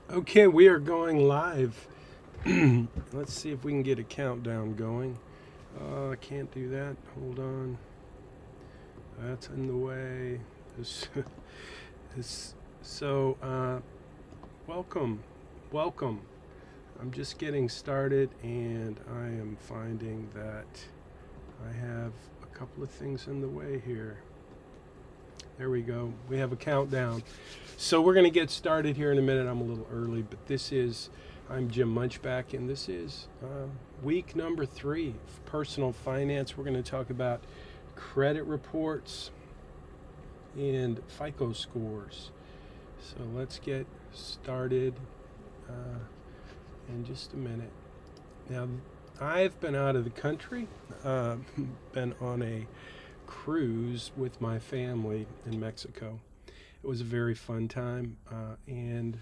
Okay, we are going live. Let's see if we can get a countdown going. I can't do that. Hold on. That's in the way. This, this, so, welcome. Welcome. I'm just getting started and I am finding that I have a couple of things in the way here. There we go. We have a countdown. So we're going to get started here in a minute. I'm a little early, but I'm Jim Munchback, and this is week number 3 of personal finance. We're going to talk about credit reports and FICO scores. So let's get started in just a minute. Now, I've been out of the country, been on a cruise with my family in Mexico. It was a very fun time, and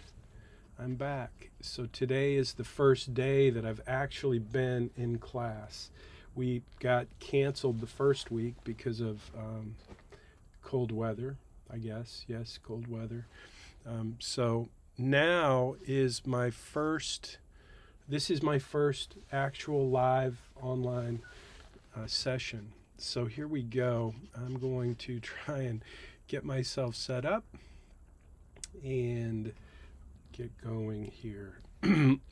I'm back. So today is the first day that I've actually been in class. We got canceled the first week because of cold weather, I guess. Yes, cold weather. So now this is my first actual live online session. So here we go. I'm going to try and get myself set up and get going here.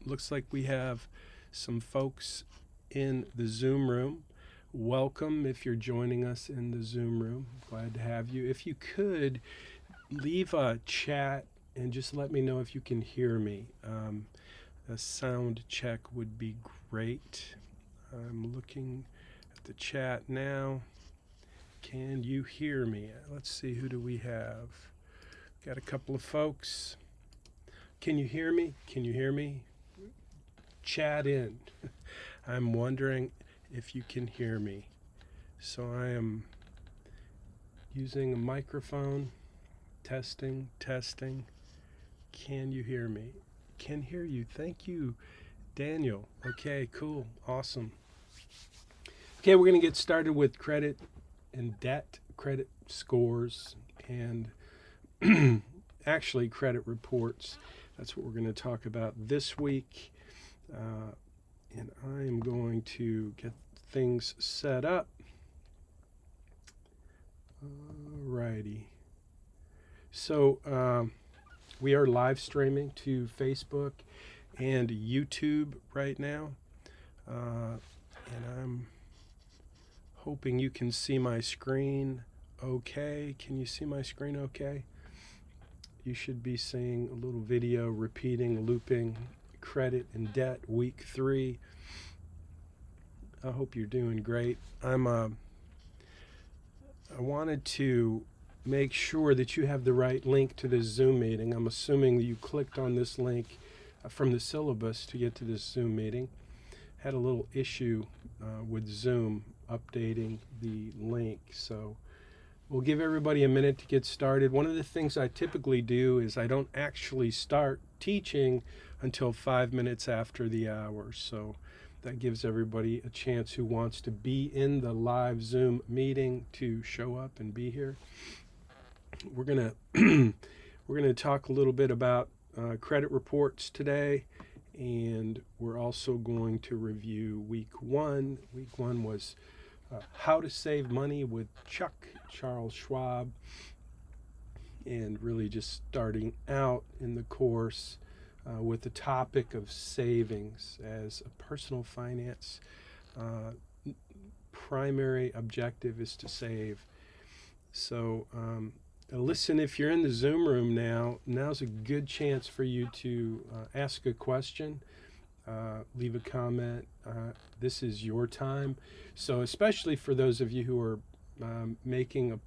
Looks like we have some folks in the Zoom room. Welcome if you're joining us in the Zoom room. Glad to have you. If you could, leave a chat and just let me know if you can hear me. A sound check would be great. I'm looking at the chat now. Can you hear me? Let's see, who do we have? Got a couple of folks. Can you hear me? Can you hear me? Chat in. I'm wondering if you can hear me. So I am using a microphone. Testing, testing. Can you hear me? Can hear you. Thank you, Daniel. Okay, cool. Awesome. Okay, we're going to get started with credit and debt, credit scores, and actually credit reports. That's what we're going to talk about this week. And I am going to get things set up. Alrighty. So we are live streaming to Facebook and YouTube right now. And I'm hoping you can see my screen okay. Can you see my screen okay? You should be seeing a little video repeating, looping, credit and debt, week 3. I hope you're doing great. I wanted to make sure that you have the right link to this Zoom meeting. I'm assuming that you clicked on this link from the syllabus to get to this Zoom meeting. Had a little issue with Zoom updating the link, so we'll give everybody a minute to get started. One of the things I typically do is I don't actually start teaching until 5 minutes after the hour, so that gives everybody a chance who wants to be in the live Zoom meeting to show up and be here. We're gonna talk a little bit about credit reports today, and we're also going to review week 1. Week 1 was how to save money with Charles Schwab, and really just starting out in the course with the topic of savings as a personal finance primary objective is to save. So listen, if you're in the Zoom room now's a good chance for you to ask a question, leave a comment. This is your time. So especially for those of you who are making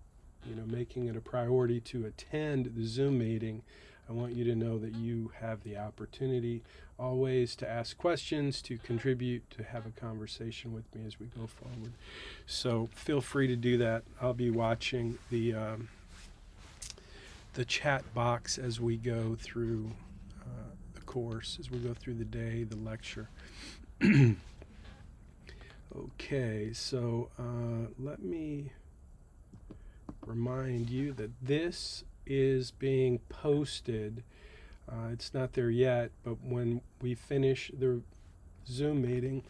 it a priority to attend the Zoom meeting, I want you to know that you have the opportunity always to ask questions, to contribute, to have a conversation with me as we go forward. So feel free to do that. I'll be watching the chat box as we go through the course, as we go through the day, the lecture. Okay, so let me remind you that this is being posted It's not there yet, but when we finish the Zoom meeting,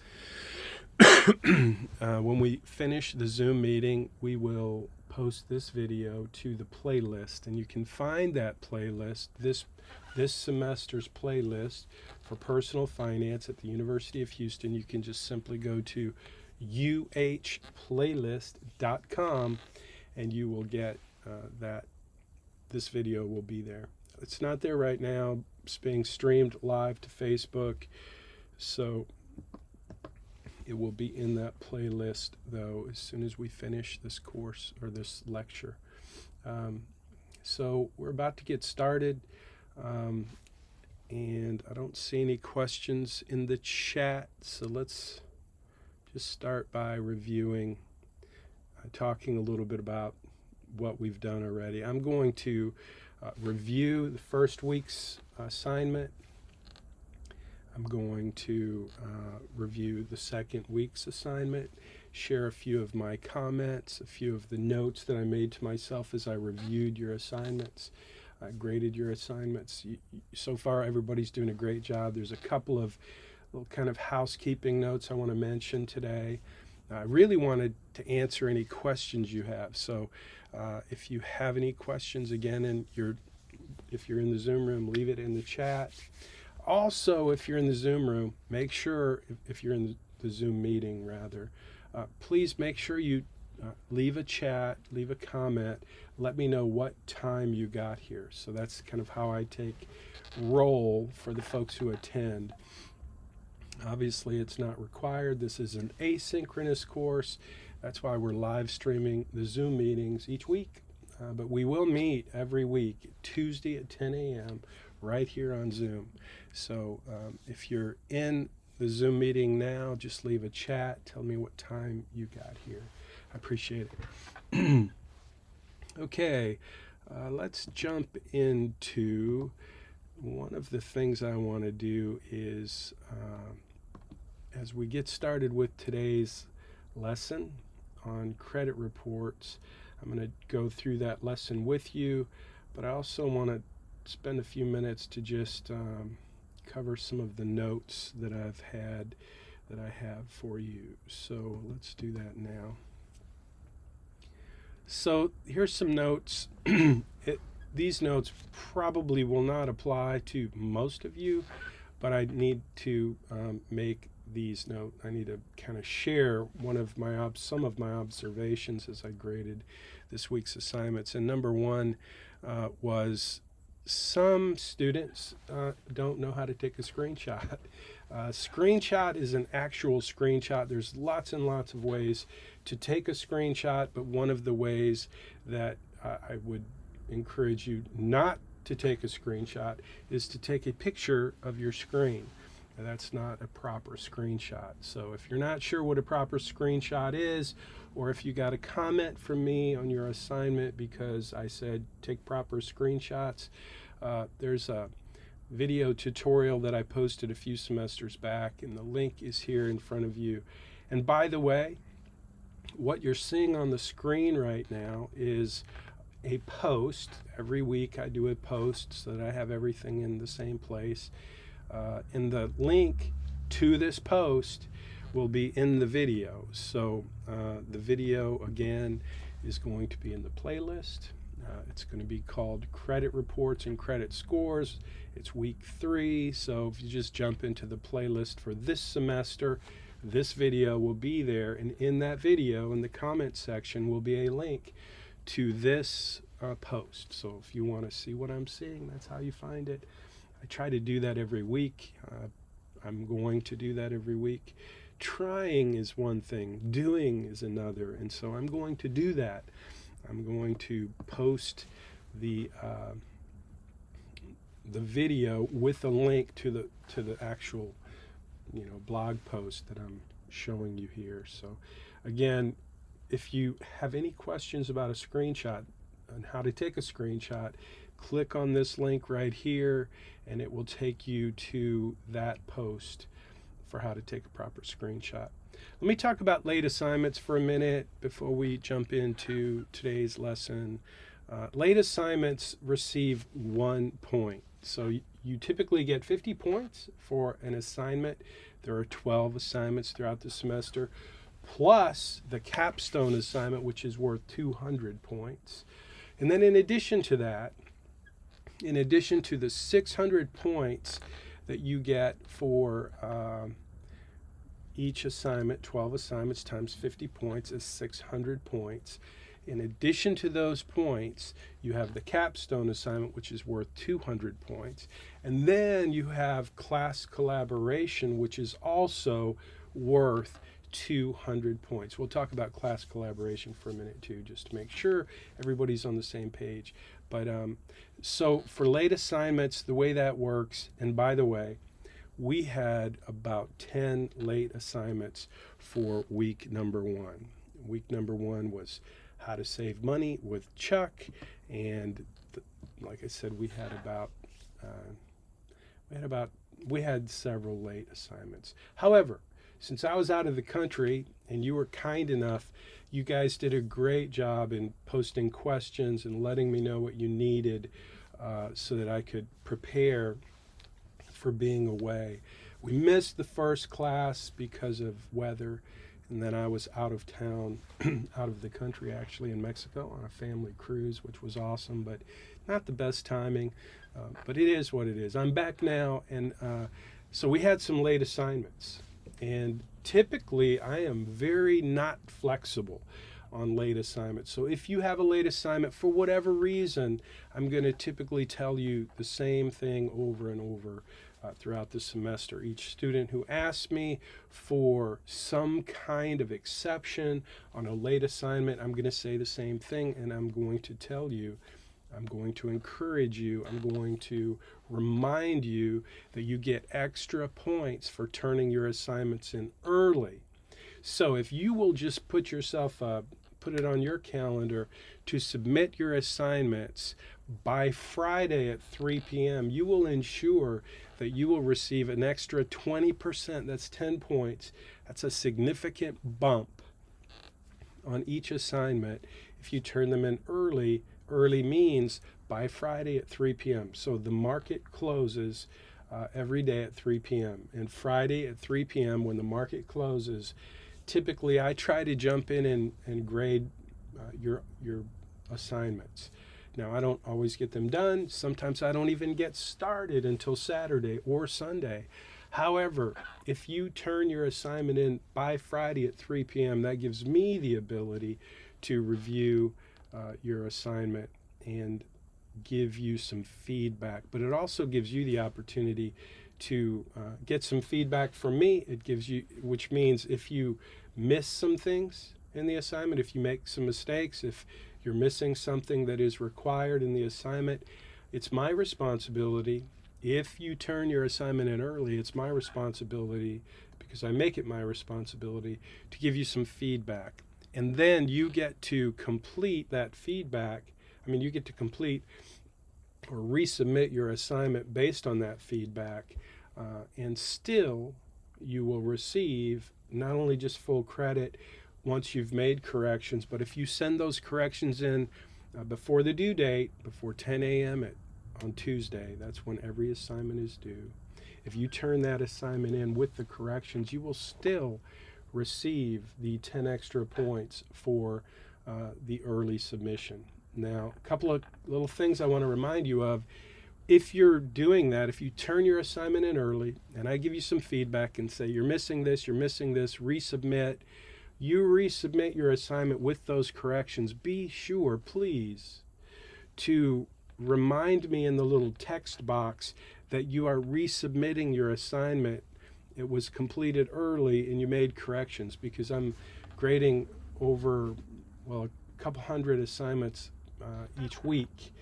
we will post this video to the playlist, and you can find that playlist, this semester's playlist for personal finance at the University of Houston. You can just simply go to uhplaylist.com, and you will get that. This video will be there. It's not there right now. It's being streamed live to Facebook, so it will be in that playlist, though, as soon as we finish this course or this lecture. So we're about to get started, and I don't see any questions in the chat, so let's just start by reviewing, talking a little bit about what we've done already. I'm going to review the first week's assignment. I'm going to review the second week's assignment, share a few of my comments, a few of the notes that I made to myself as I reviewed your assignments, graded your assignments. So far, everybody's doing a great job. There's a couple of little kind of housekeeping notes I want to mention today. I really wanted to answer any questions you have. So if you have any questions, again, if you're in the Zoom room, leave it in the chat. Also, if you're in the Zoom room, make sure, if you're in the Zoom meeting, rather, please make sure you leave a chat, leave a comment, let me know what time you got here. So that's kind of how I take roll for the folks who attend. Obviously, it's not required. This is an asynchronous course. That's why we're live streaming the Zoom meetings each week. But we will meet every week, Tuesday at 10 a.m., right here on Zoom. So if you're in the Zoom meeting now, just leave a chat. Tell me what time you got here. I appreciate it. Okay, let's jump into one of the things I want to do is, as we get started with today's lesson on credit reports, I'm going to go through that lesson with you, but I also want to spend a few minutes to just cover some of the notes that I have for you. So let's do that now. So here's some notes. These notes probably will not apply to most of you, but I need to make these notes. I need to kind of share some of my observations as I graded this week's assignments. And number one was some students don't know how to take a screenshot. Screenshot is an actual screenshot. There's lots and lots of ways to take a screenshot, but one of the ways that I would encourage you not to take a screenshot is to take a picture of your screen. Now, that's not a proper screenshot. So if you're not sure what a proper screenshot is, or if you got a comment from me on your assignment because I said take proper screenshots, there's a video tutorial that I posted a few semesters back, and the link is here in front of you. And by the way, what you're seeing on the screen right now is a post. Every week I do a post so that I have everything in the same place. And the link to this post will be in the video. So the video, again, is going to be in the playlist. It's going to be called Credit Reports and Credit Scores. It's week 3, so if you just jump into the playlist for this semester, this video will be there, and in that video, in the comment section, will be a link to this post. So if you want to see what I'm seeing, that's how you find it. I try to do that every week. I'm going to do that every week. Trying is one thing, doing is another, and so I'm going to do that. I'm going to post the video with a link to the actual blog post that I'm showing you here. So again, if you have any questions about a screenshot and how to take a screenshot, click on this link right here and it will take you to that post for how to take a proper screenshot. Let me talk about late assignments for a minute before we jump into today's lesson. Late assignments receive 1 point. So you typically get 50 points for an assignment. There are 12 assignments throughout the semester, plus the capstone assignment, which is worth 200 points. And then in addition to that, in addition to the 600 points that you get for each assignment, 12 assignments times 50 points is 600 points. In addition to those points, you have the capstone assignment, which is worth 200 points. And then you have class collaboration, which is also worth 200 points. We'll talk about class collaboration for a minute too, just to make sure everybody's on the same page. But so for late assignments, the way that works, and by the way, we had about 10 late assignments for week number 1. Week number 1 was how to save money with Chuck, and like I said, we had several late assignments. However, since I was out of the country and you were kind enough, you guys did a great job in posting questions and letting me know what you needed so that I could prepare for being away. We missed the first class because of weather, and then I was out of town, out of the country actually, in Mexico on a family cruise, which was awesome, but not the best timing. But it is what it is. I'm back now, and so we had some late assignments. And typically, I am very not flexible on late assignments. So if you have a late assignment for whatever reason, I'm going to typically tell you the same thing over and over throughout the semester. Each student who asks me for some kind of exception on a late assignment, I'm going to say the same thing, and I'm going to tell you, I'm going to encourage you, I'm going to remind you that you get extra points for turning your assignments in early. So if you will just put it on your calendar to submit your assignments by Friday at 3 p.m., you will ensure that you will receive an extra 20%. That's 10 points. That's a significant bump on each assignment if you turn them in early. Early means by Friday at 3 p.m. So the market closes every day at 3 p.m. And Friday at 3 p.m. when the market closes, typically I try to jump in and grade your assignments. Now, I don't always get them done. Sometimes I don't even get started until Saturday or Sunday. However, if you turn your assignment in by Friday at 3 p.m., that gives me the ability to review your assignment and give you some feedback. But it also gives you the opportunity to get some feedback from me. It gives you, which means if you miss some things in the assignment, if you make some mistakes, if you're missing something that is required in the assignment, it's my responsibility. If you turn your assignment in early, it's my responsibility, because I make it my responsibility, to give you some feedback. And then you get to complete that feedback. You get to complete or resubmit your assignment based on that feedback. And still, you will receive not only just full credit once you've made corrections, but if you send those corrections in before the due date, before 10 a.m. on Tuesday, that's when every assignment is due. If you turn that assignment in with the corrections, you will still receive the 10 extra points for the early submission. Now, a couple of little things I want to remind you of. If you're doing that, if you turn your assignment in early, and I give you some feedback and say, you're missing this, resubmit, you resubmit your assignment with those corrections, be sure, please, to remind me in the little text box that you are resubmitting your assignment. It was completed early and you made corrections, because I'm grading over, a couple hundred assignments each week.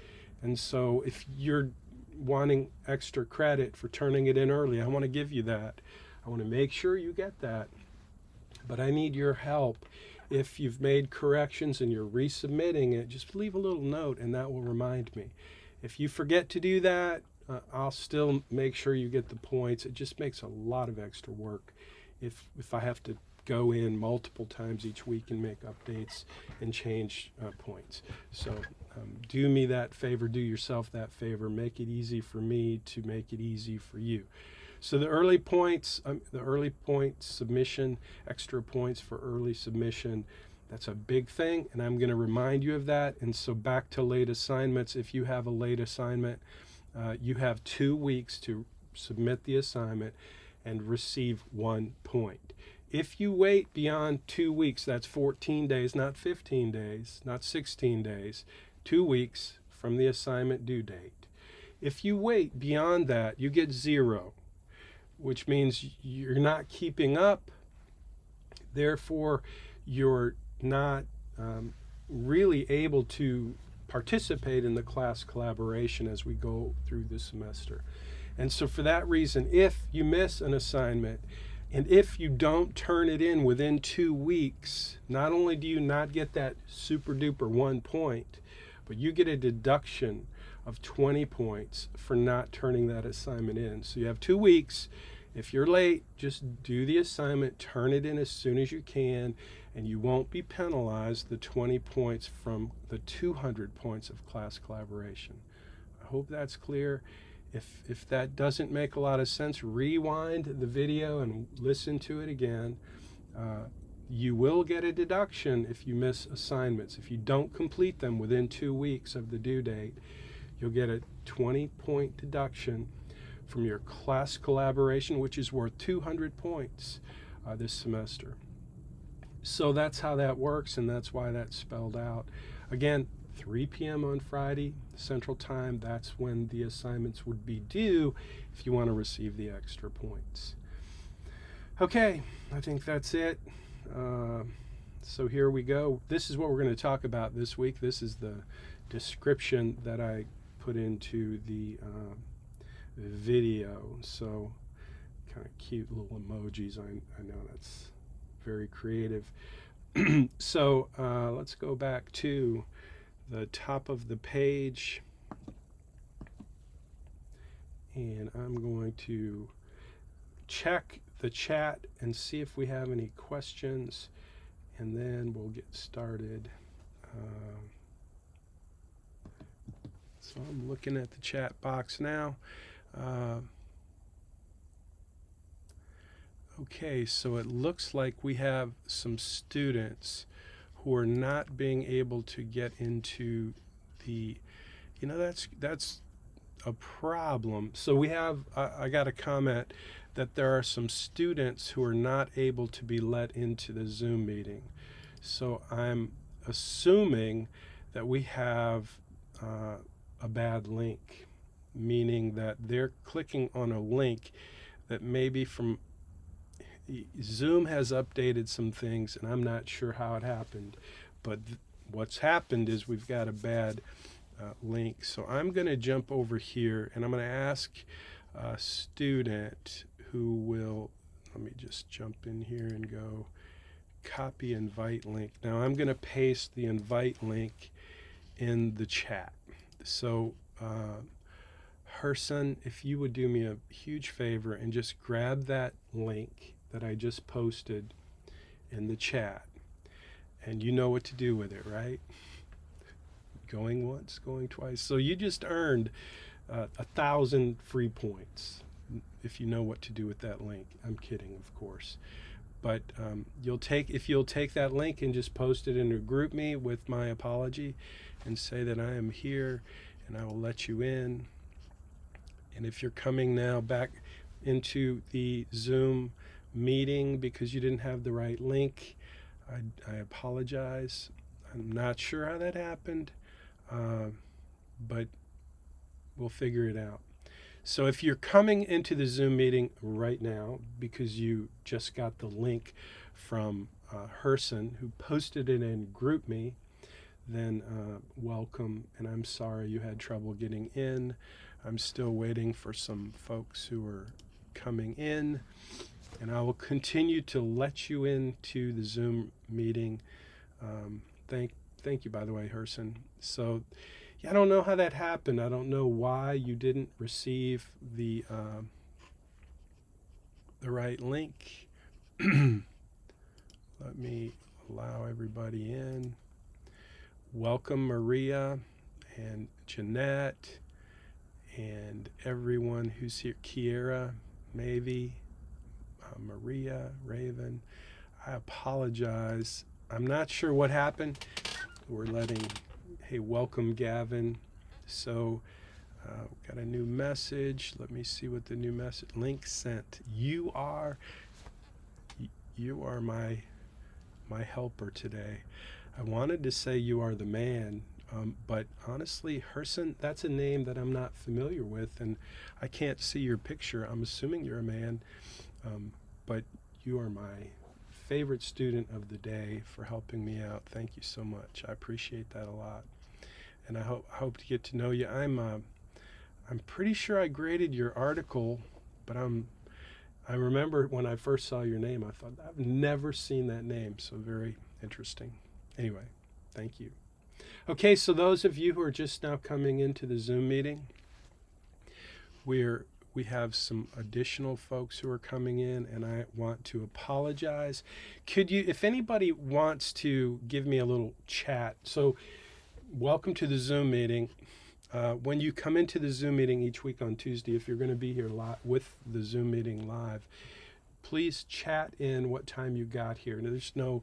And so if you're wanting extra credit for turning it in early, I want to give you that. I want to make sure you get that. But I need your help. If you've made corrections and you're resubmitting it, just leave a little note and that will remind me. If you forget to do that, I'll still make sure you get the points. It just makes a lot of extra work if I have to go in multiple times each week and make updates and change points. So do me that favor, do yourself that favor, make it easy for me to make it easy for you. So the early points submission, extra points for early submission, that's a big thing, and I'm going to remind you of that. And so back to late assignments, if you have a late assignment, you have 2 weeks to submit the assignment and receive 1 point. If you wait beyond 2 weeks, that's 14 days, not 15 days, not 16 days, 2 weeks from the assignment due date. If you wait beyond that, you get 0, which means you're not keeping up. Therefore, you're not really able to participate in the class collaboration as we go through the semester. And so for that reason, if you miss an assignment, and if you don't turn it in within 2 weeks, not only do you not get that super duper 1 point, but you get a deduction of 20 points for not turning that assignment in. So you have 2 weeks. If you're late, just do the assignment, turn it in as soon as you can, and you won't be penalized the 20 points from the 200 points of class collaboration. I hope that's clear. If that doesn't make a lot of sense, rewind the video and listen to it again. You will get a deduction if you miss assignments. If you don't complete them within 2 weeks of the due date, you'll get a 20-point deduction from your class collaboration, which is worth 200 points this semester. So that's how that works, and that's why that's spelled out. Again, 3 p.m. on Friday, Central Time, that's when the assignments would be due if you want to receive the extra points. Okay, I think that's it. So here we go. This is what we're going to talk about this week. This is the description that I put into the video. So kind of cute little emojis. I know that's very creative. So let's go back to the top of the page, and I'm going to check the chat and see if we have any questions, and then we'll get started. So I'm looking at the chat box now. Okay, so it looks like we have some students who are not being able to get into the, that's a problem. So we have, I got a comment that there are some students who are not able to be let into the Zoom meeting. So I'm assuming that we have a bad link, meaning that they're clicking on a link that maybe from Zoom has updated some things, and I'm not sure how it happened, but what's happened is we've got a bad link. So I'm going to jump over here, and I'm going to ask a student who will, let me just jump in here and go copy invite link. Now I'm going to paste the invite link in the chat. So Herson, if you would do me a huge favor and just grab that link that I just posted in the chat, and you know what to do with it, right? Going once, going twice. So you just earned 1,000 free points if you know what to do with that link. I'm kidding, of course. But if you'll take that link and just post it in a group me with my apology and say that I am here and I will let you in. And if you're coming now back into the Zoom meeting because you didn't have the right link, I apologize. I'm not sure how that happened, but we'll figure it out. So if you're coming into the Zoom meeting right now because you just got the link from Herson, who posted it in GroupMe, then welcome, and I'm sorry you had trouble getting in. I'm still waiting for some folks who are coming in, and I will continue to let you into the Zoom meeting. Thank you, by the way, Herson. So yeah, I don't know how that happened. I don't know why you didn't receive the right link. Let me allow everybody in. Welcome, Maria. and Jeanette, and everyone who's here, Kiera, Mavie, Maria, Raven. I apologize. I'm not sure what happened. We're letting, hey, welcome Gavin. So got a new message. Let me see what the new message, link sent. You are my helper today. I wanted to say you are the man, but honestly, Herson, that's a name that I'm not familiar with, and I can't see your picture. I'm assuming you're a man, but you are my favorite student of the day for helping me out. Thank you so much. I appreciate that a lot, and I hope to get to know you. I'm pretty sure I graded your article, but I remember when I first saw your name, I thought, I've never seen that name, so very interesting. Anyway, thank you. Okay, so those of you who are just now coming into the Zoom meeting, we have some additional folks who are coming in, and I want to apologize. Could you, if anybody wants to give me a little chat, so welcome to the Zoom meeting. When you come into the Zoom meeting each week on Tuesday, if you're going to be here live with the Zoom meeting live, please chat in what time you got here. Now,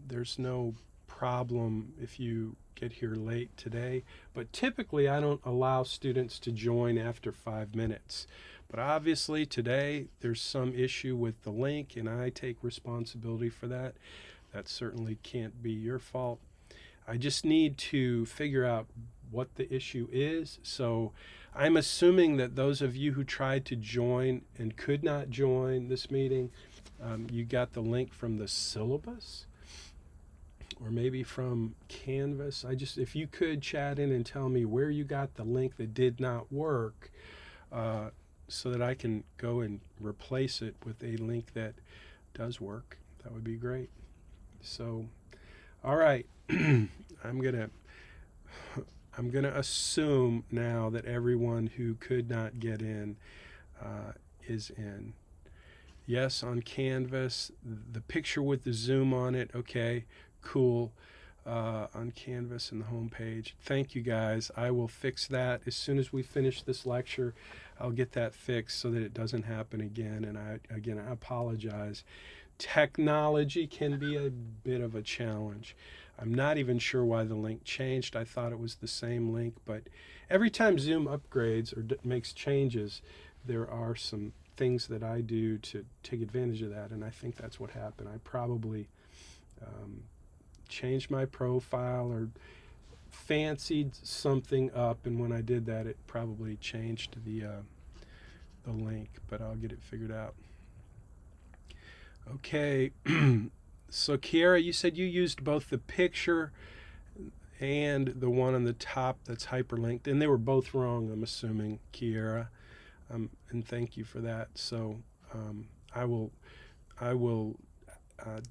there's no problem if you get here late today, but typically I don't allow students to join after 5 minutes. But obviously today there's some issue with the link, and I take responsibility for that. That certainly can't be your fault. I just need to figure out what the issue is. So I'm assuming that those of you who tried to join and could not join this meeting, you got the link from the syllabus or maybe from Canvas. If you could chat in and tell me where you got the link that did not work, so that I can go and replace it with a link that does work, that would be great. So, all right, I'm gonna assume now that everyone who could not get in is in. Yes, on Canvas, the picture with the zoom on it, okay, cool, on Canvas and the home page. Thank you guys. I will fix that as soon as we finish this lecture. I'll get that fixed so that it doesn't happen again. And I apologize. Technology can be a bit of a challenge. I'm not even sure why the link changed. I thought it was the same link, but every time Zoom upgrades or makes changes, there are some things that I do to take advantage of that, and I think that's what happened. I probably changed my profile or fancied something up, and when I did that, it probably changed the link, but I'll get it figured out. Okay, so Kiera, you said you used both the picture and the one on the top that's hyperlinked, and they were both wrong, I'm assuming, Kiera, and thank you for that. So I will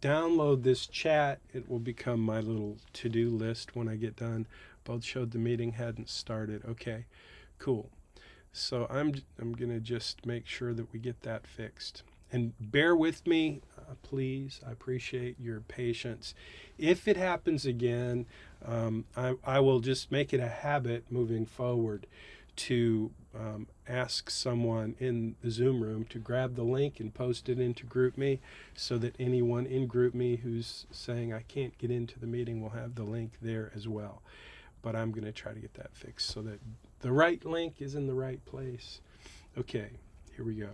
download this chat. It will become my little to-do list when I get done. Both showed the meeting hadn't started. Okay, cool. So I'm gonna just make sure that we get that fixed. And bear with me, please. I appreciate your patience. If it happens again, I will just make it a habit moving forward to ask someone in the Zoom room to grab the link and post it into GroupMe, so that anyone in GroupMe who's saying I can't get into the meeting will have the link there as well. But I'm going to try to get that fixed so that the right link is in the right place. Okay, here we go.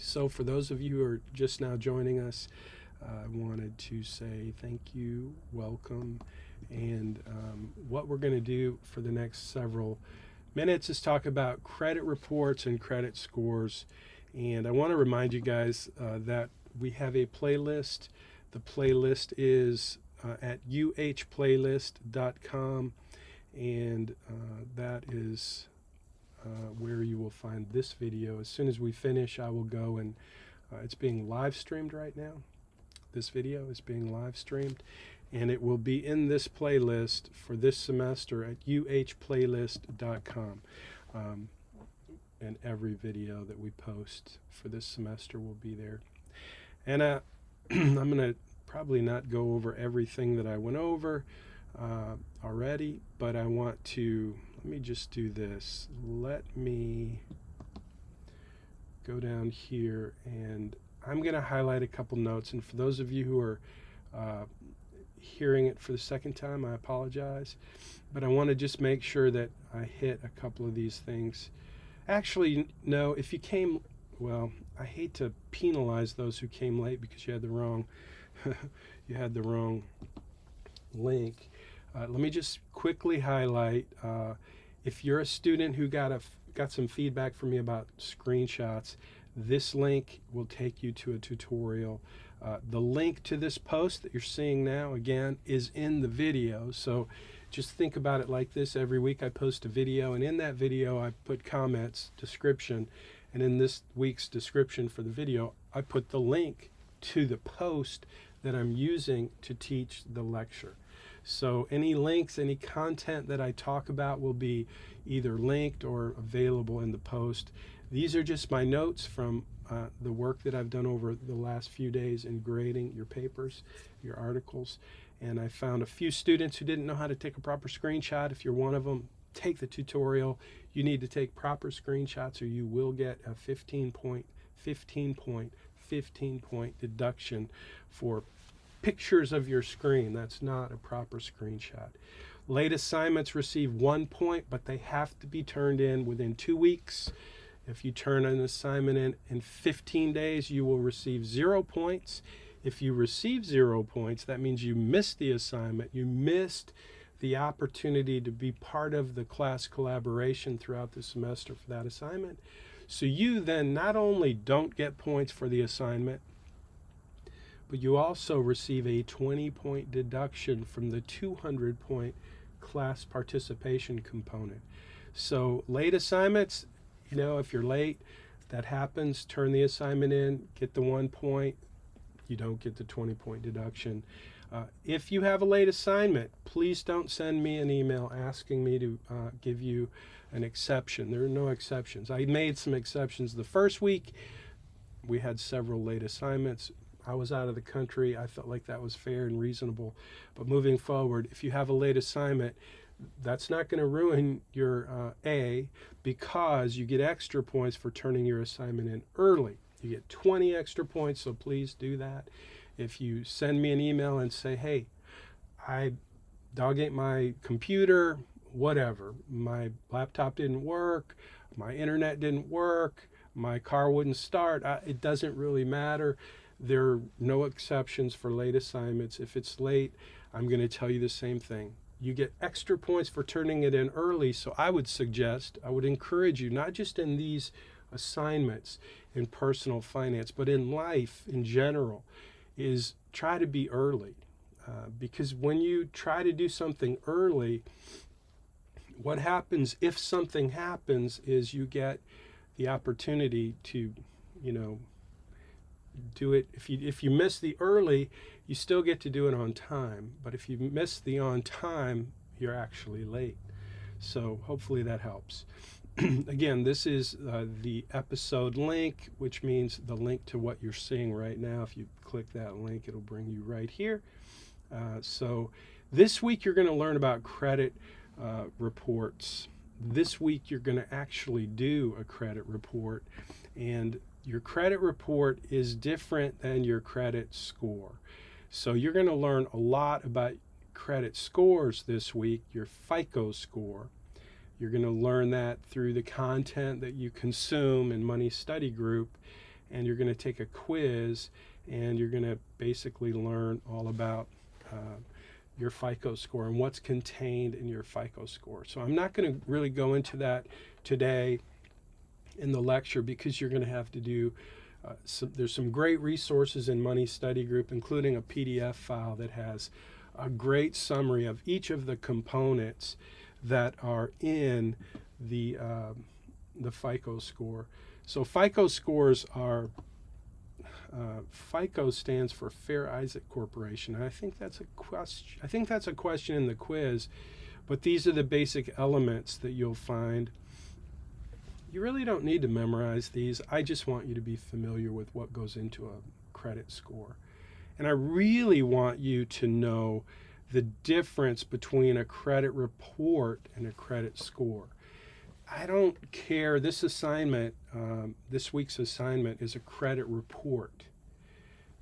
So for those of you who are just now joining us, I wanted to say thank you, welcome, and what we're going to do for the next several minutes is talk about credit reports and credit scores. And I want to remind you guys that we have a playlist. The playlist is at uhplaylist.com, and that is where you will find this video. As soon as we finish, I will go and it's being live streamed right now. This video is being live streamed, and it will be in this playlist for this semester at uhplaylist.com. And every video that we post for this semester will be there. And I'm going to probably not go over everything that I went over, already, but I want to, let me just do this. Let me go down here, and I'm going to highlight a couple notes. And for those of you who are hearing it for the second time, I apologize. But I want to just make sure that I hit a couple of these things. Actually, no, if you came, well, I hate to penalize those who came late because you had the wrong, you had the wrong link. Let me just quickly highlight, if you're a student who got some feedback from me about screenshots, this link will take you to a tutorial. The link to this post that you're seeing now, again, is in the video. So just think about it like this. Every week I post a video, and in that video I put comments, description, and in this week's description for the video, I put the link to the post that I'm using to teach the lecture. So any links, any content that I talk about will be either linked or available in the post. These are just my notes from the work that I've done over the last few days in grading your papers, your articles. And I found a few students who didn't know how to take a proper screenshot. If you're one of them, take the tutorial. You need to take proper screenshots or you will get a 15 point deduction for pictures of your screen. That's not a proper screenshot. Late assignments receive 1 point, but they have to be turned in within 2 weeks. If you turn an assignment in 15 days, you will receive 0 points. If you receive 0 points, that means you missed the assignment. You missed the opportunity to be part of the class collaboration throughout the semester for that assignment. So you then not only don't get points for the assignment, but you also receive a 20-point deduction from the 200-point class participation component. So late assignments, you know, if you're late, that happens, turn the assignment in, get the 1 point, you don't get the 20-point deduction. If you have a late assignment, please don't send me an email asking me to give you an exception. There are no exceptions. I made some exceptions the first week. We had several late assignments. I was out of the country. I felt like that was fair and reasonable. But moving forward, if you have a late assignment, that's not going to ruin your A, because you get extra points for turning your assignment in early. You get 20 extra points, so please do that. If you send me an email and say, hey, I dog ate my computer, whatever, my laptop didn't work, my internet didn't work, my car wouldn't start, it doesn't really matter. There are no exceptions for late assignments. If it's late, I'm going to tell you the same thing. You get extra points for turning it in early, so I would encourage you, not just in these assignments in personal finance, but in life in general, is try to be early. Because when you try to do something early, what happens if something happens is you get the opportunity to, do it. If you miss the early, you still get to do it on time. But if you miss the on time, you're actually late. So hopefully that helps. Again, this is the episode link, which means the link to what you're seeing right now. If you click that link, it'll bring you right here. So this week you're going to learn about credit reports. This week you're going to actually do a credit report, and your credit report is different than your credit score. So you're going to learn a lot about credit scores this week, your FICO score. You're going to learn that through the content that you consume in Money Study Group, and you're going to take a quiz, and you're going to basically learn all about your FICO score and what's contained in your FICO score. So I'm not going to really go into that today in the lecture, because you're going to have to do there's some great resources in Money Study Group, including a PDF file that has a great summary of each of the components that are in the FICO score. So FICO scores are FICO stands for Fair Isaac Corporation. And I think that's a question in the quiz, but these are the basic elements that you'll find. You really don't need to memorize these. I just want you to be familiar with what goes into a credit score. And I really want you to know the difference between a credit report and a credit score. I don't care. This assignment, this week's assignment is a credit report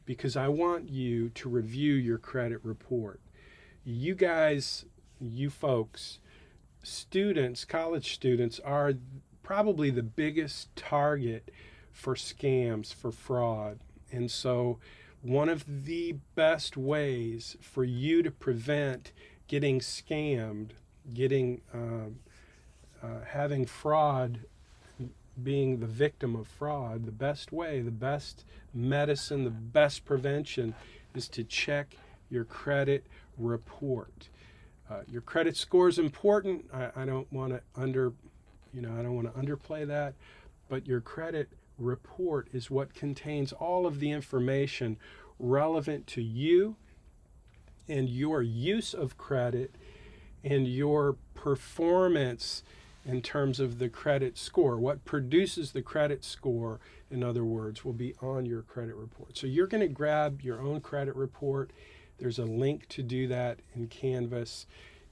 because I want you to review your credit report. You guys, you folks, students, college students are probably the biggest target for scams, for fraud. And so one of the best ways for you to prevent getting scammed, having fraud, being the victim of fraud, the best way, the best medicine, the best prevention is to check your credit report. Your credit score is important. I don't want to underplay that, but your credit report is what contains all of the information relevant to you and your use of credit and your performance in terms of the credit score. What produces the credit score, in other words, will be on your credit report. So you're going to grab your own credit report. There's a link to do that in Canvas.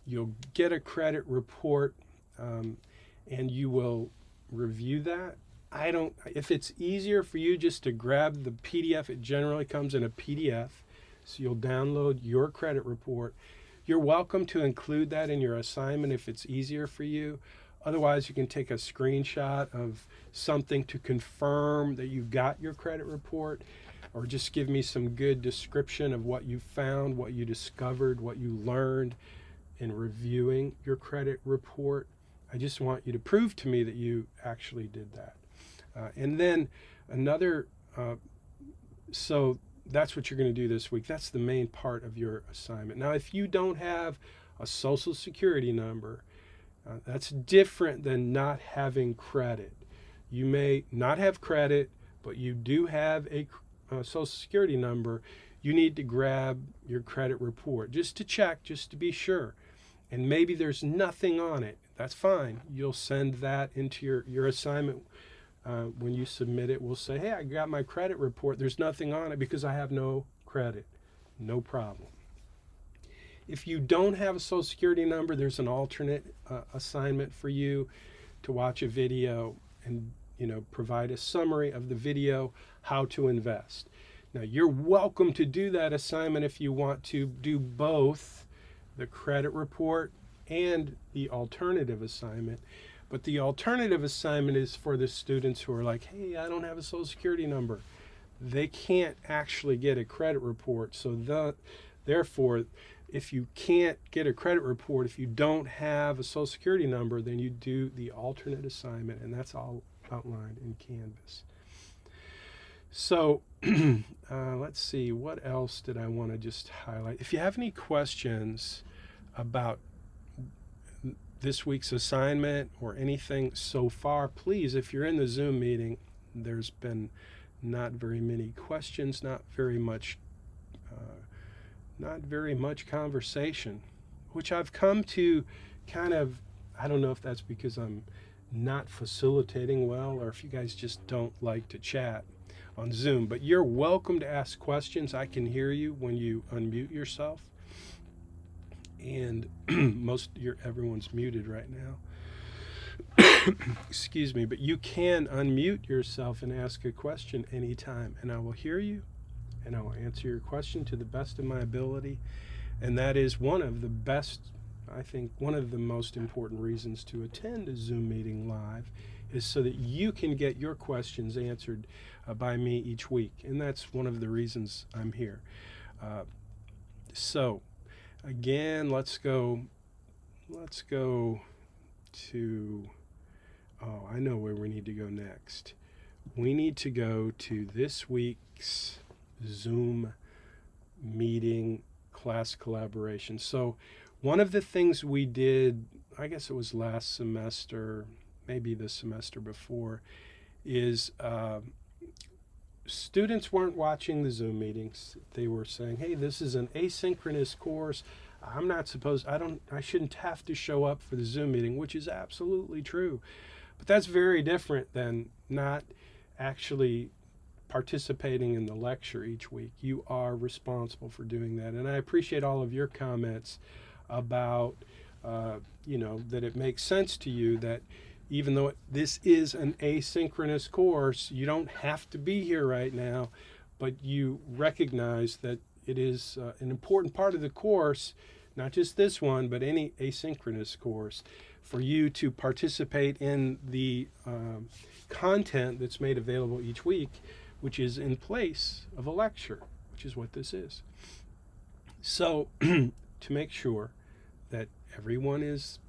You'll get a credit report and you will review that. If it's easier for you just to grab the PDF, it generally comes in a PDF. So you'll download your credit report. You're welcome to include that in your assignment if it's easier for you. Otherwise, you can take a screenshot of something to confirm that you got your credit report, or just give me some good description of what you found, what you discovered, what you learned in reviewing your credit report. I just want you to prove to me that you actually did that. And then so that's what you're going to do this week. That's the main part of your assignment. Now, if you don't have a social security number, that's different than not having credit. You may not have credit, but you do have a social security number. You need to grab your credit report just to check, just to be sure. And maybe there's nothing on it. That's fine. You'll send that into your assignment. When you submit it, we'll say, hey, I got my credit report. There's nothing on it because I have no credit. No problem. If you don't have a social security number, there's an alternate assignment for you to watch a video and provide a summary of the video, how to invest. Now, you're welcome to do that assignment if you want to do both the credit report and the alternative assignment. But the alternative assignment is for the students who are like, hey, I don't have a social security number. They can't actually get a credit report. So therefore, if you can't get a credit report, if you don't have a social security number, then you do the alternate assignment, and that's all outlined in Canvas. So let's see, what else did I want to just highlight? If you have any questions about this week's assignment or anything so far, please, if you're in the Zoom meeting, there's been not very many questions, not very much conversation, which I've come to kind of, I don't know if that's because I'm not facilitating well or if you guys just don't like to chat on Zoom, but you're welcome to ask questions. I can hear you when you unmute yourself. And everyone's muted right now. Excuse me, but you can unmute yourself and ask a question anytime, and I will hear you, and I will answer your question to the best of my ability. And that is one of the most important reasons to attend a Zoom meeting live, is so that you can get your questions answered by me each week, and that's one of the reasons I'm here. So again, let's go to, I know where we need to go next. We need to go to this week's Zoom meeting class collaboration. So one of the things we did, I guess it was last semester, maybe the semester before, is students weren't watching the Zoom meetings. They were saying, hey, this is an asynchronous course. I shouldn't have to show up for the Zoom meeting, which is absolutely true. But that's very different than not actually participating in the lecture each week. You are responsible for doing that. And I appreciate all of your comments about, that it makes sense to you that even though this is an asynchronous course, you don't have to be here right now, but you recognize that it is an important part of the course, not just this one, but any asynchronous course, for you to participate in the content that's made available each week, which is in place of a lecture, which is what this is. So to make sure that everyone is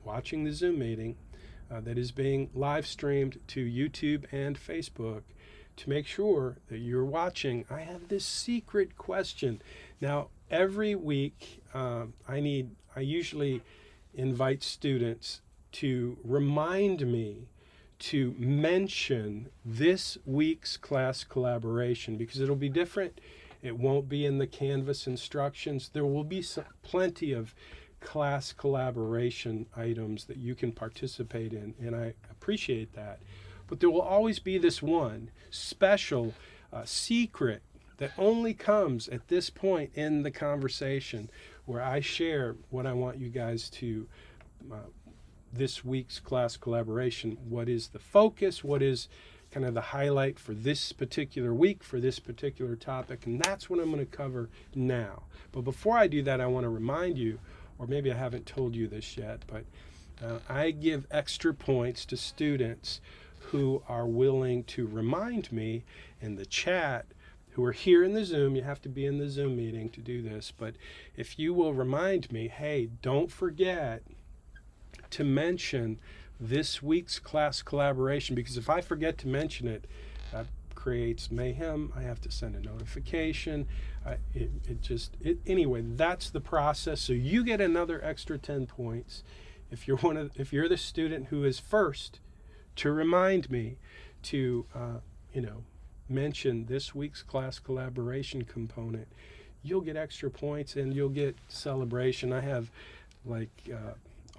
watching the Zoom meeting that is being live streamed to YouTube and Facebook, to make sure that you're watching, I have this secret question. Now, every week, I usually invite students to remind me to mention this week's class collaboration, because it'll be different. It won't be in the Canvas instructions. There will be plenty of class collaboration items that you can participate in, and I appreciate that. But there will always be this one special secret that only comes at this point in the conversation, where I share what I want you guys to, this week's class collaboration, what is the focus, what is kind of the highlight for this particular week, for this particular topic, and that's what I'm going to cover now. But before I do that, I want to remind you, or maybe I haven't told you this yet, but I give extra points to students who are willing to remind me in the chat, who are here in the Zoom. You have to be in the Zoom meeting to do this, but if you will remind me, hey, don't forget to mention this week's class collaboration, because if I forget to mention it, that creates mayhem. I have to send a notification. Anyway, that's the process. So you get another extra 10 points if you're the student who is first to remind me to mention this week's class collaboration component. You'll get extra points and you'll get celebration. I have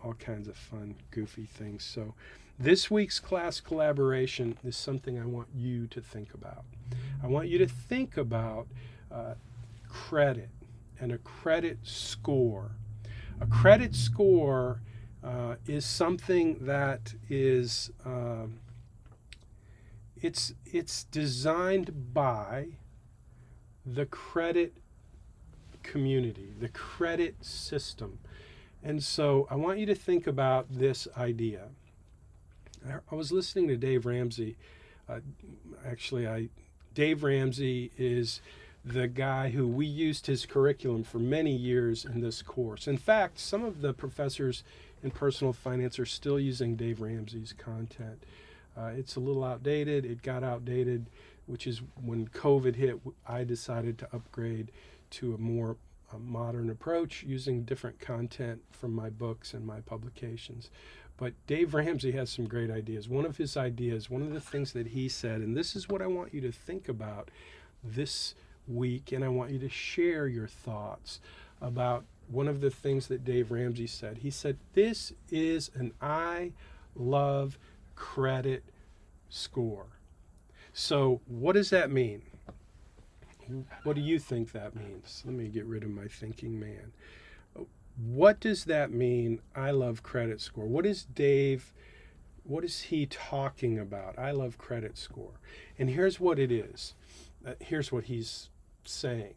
all kinds of fun, goofy things. So this week's class collaboration is something I want you to think about. I want you to think about credit and a credit score. A credit score is something that is it's designed by the credit community, the credit system. And so I want you to think about this idea. I was listening to Dave Ramsey. Dave Ramsey is the guy who we used his curriculum for many years in this course. In fact, some of the professors in personal finance are still using Dave Ramsey's content. It's a little outdated. It got outdated, which is when COVID hit, I decided to upgrade to a more modern approach using different content from my books and my publications. But Dave Ramsey has some great ideas. One of his ideas, one of the things that he said, and this is what I want you to think about this week, and I want you to share your thoughts about one of the things that Dave Ramsey said. He said, this is an I love credit score. So what does that mean? What do you think that means? Let me get rid of my thinking man. What does that mean, I love credit score? What is he talking about? I love credit score. And here's what it is. Here's what he's saying.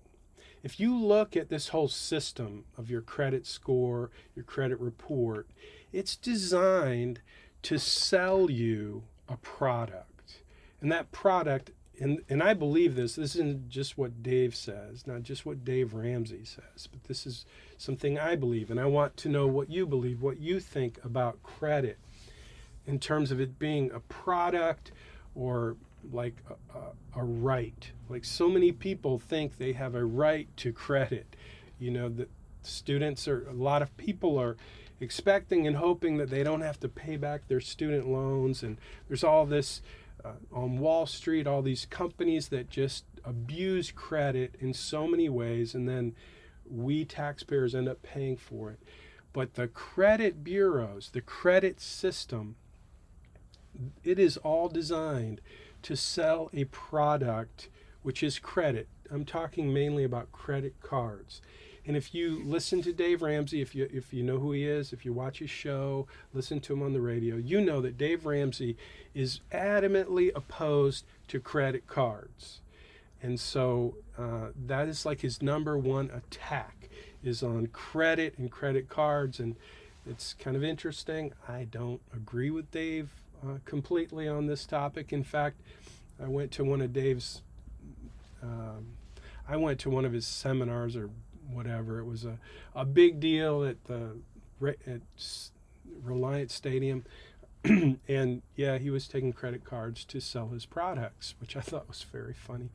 If you look at this whole system of your credit score, your credit report, it's designed to sell you a product. And that product, and I believe this isn't just what Dave says, not just what Dave Ramsey says, but this is something I believe, and I want to know what you believe, what you think about credit in terms of it being a product or like a right. Like so many people think they have a right to credit. The students a lot of people are expecting and hoping that they don't have to pay back their student loans, and there's all this on Wall Street, all these companies that just abuse credit in so many ways, and then we taxpayers end up paying for it. But the credit bureaus, the credit system, it is all designed to sell a product which is credit. I'm talking mainly about credit cards. And if you listen to Dave Ramsey, if you know who he is, if you watch his show, listen to him on the radio, you know that Dave Ramsey is adamantly opposed to credit cards. And so that is like his number one attack, is on credit and credit cards. And it's kind of interesting. I don't agree with Dave completely on this topic. In fact, I went to one of Dave's, I went to one of his seminars or whatever. It was a big deal at Reliant Stadium. And yeah, he was taking credit cards to sell his products, which I thought was very funny.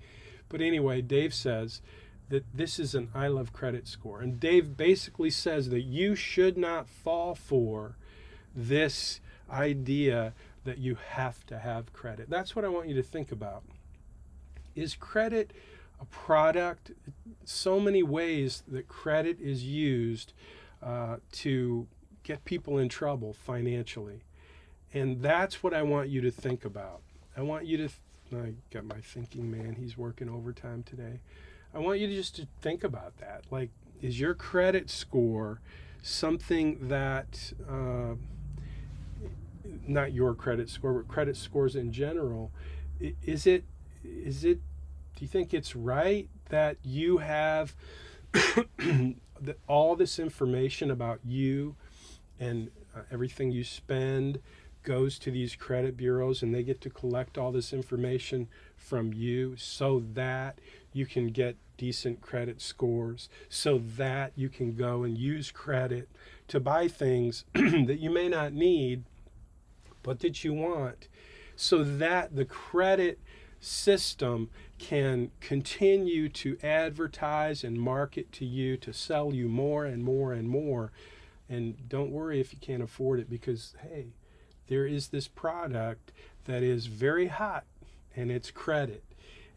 But anyway, Dave says that this is an I love credit score. And Dave basically says that you should not fall for this idea that you have to have credit. That's what I want you to think about. Is credit a product? So many ways that credit is used to get people in trouble financially. And that's what I want you to think about. I want you to, I got my thinking man, he's working overtime today. I want you to just to think about that. Like, is your credit score something that, not your credit score, but credit scores in general, is it, do you think it's right that you have all this information about you and everything you spend goes to these credit bureaus, and they get to collect all this information from you so that you can get decent credit scores, so that you can go and use credit to buy things that you may not need but that you want, so that the credit system can continue to advertise and market to you to sell you more and more and more. And don't worry if you can't afford it, because hey, there is this product that is very hot, and it's credit.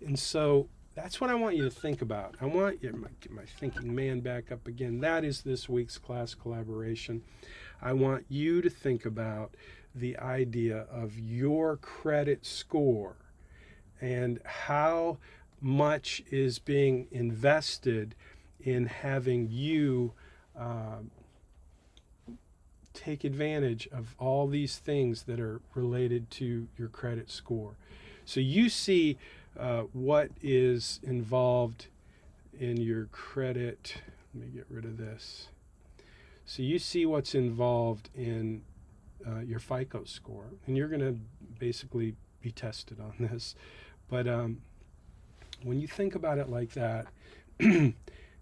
And so that's what I want you to think about. I want you to get my thinking man back up again. That is this week's class collaboration. I want you to think about the idea of your credit score and how much is being invested in having you take advantage of all these things that are related to your credit score. So you see what is involved in your credit. Let me get rid of this. So you see what's involved in your FICO score, and you're going to basically be tested on this. But when you think about it like that,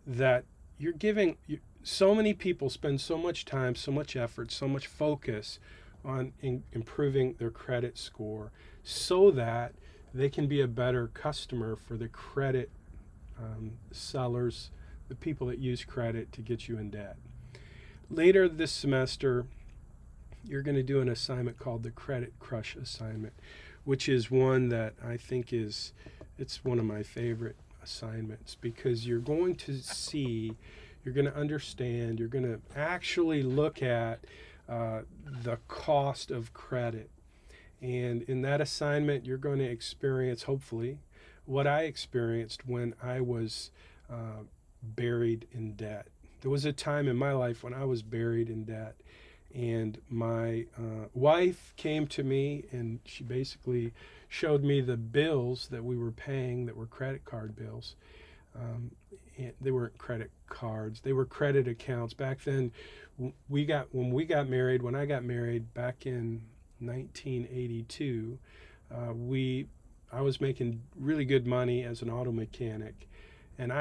that you're giving, so many people spend so much time, so much effort, so much focus on improving their credit score so that they can be a better customer for the credit sellers, the people that use credit to get you in debt. Later this semester, you're going to do an assignment called the Credit Crush assignment, which is one that I think it's one of my favorite assignments, because you're going to see, you're going to understand, you're going to actually look at the cost of credit. And in that assignment, you're going to experience, hopefully, what I experienced when I was buried in debt. There was a time in my life when I was buried in debt, and my wife came to me, and she basically showed me the bills that we were paying that were credit card bills. And they weren't credit cards, they were credit accounts. Back then, when I got married back in 1982, I was making really good money as an auto mechanic, and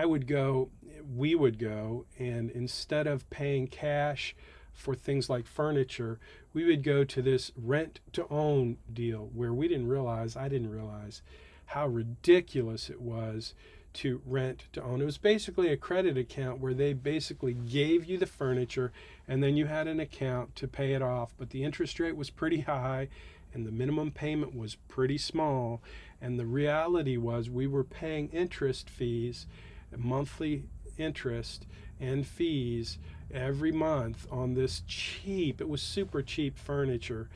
we would go, and instead of paying cash for things like furniture, we would go to this rent to own deal where I didn't realize how ridiculous it was to rent to own. It was basically a credit account where they basically gave you the furniture, and then you had an account to pay it off, but the interest rate was pretty high and the minimum payment was pretty small, and the reality was we were paying interest fees, monthly interest and fees every month on this cheap, it was super cheap furniture,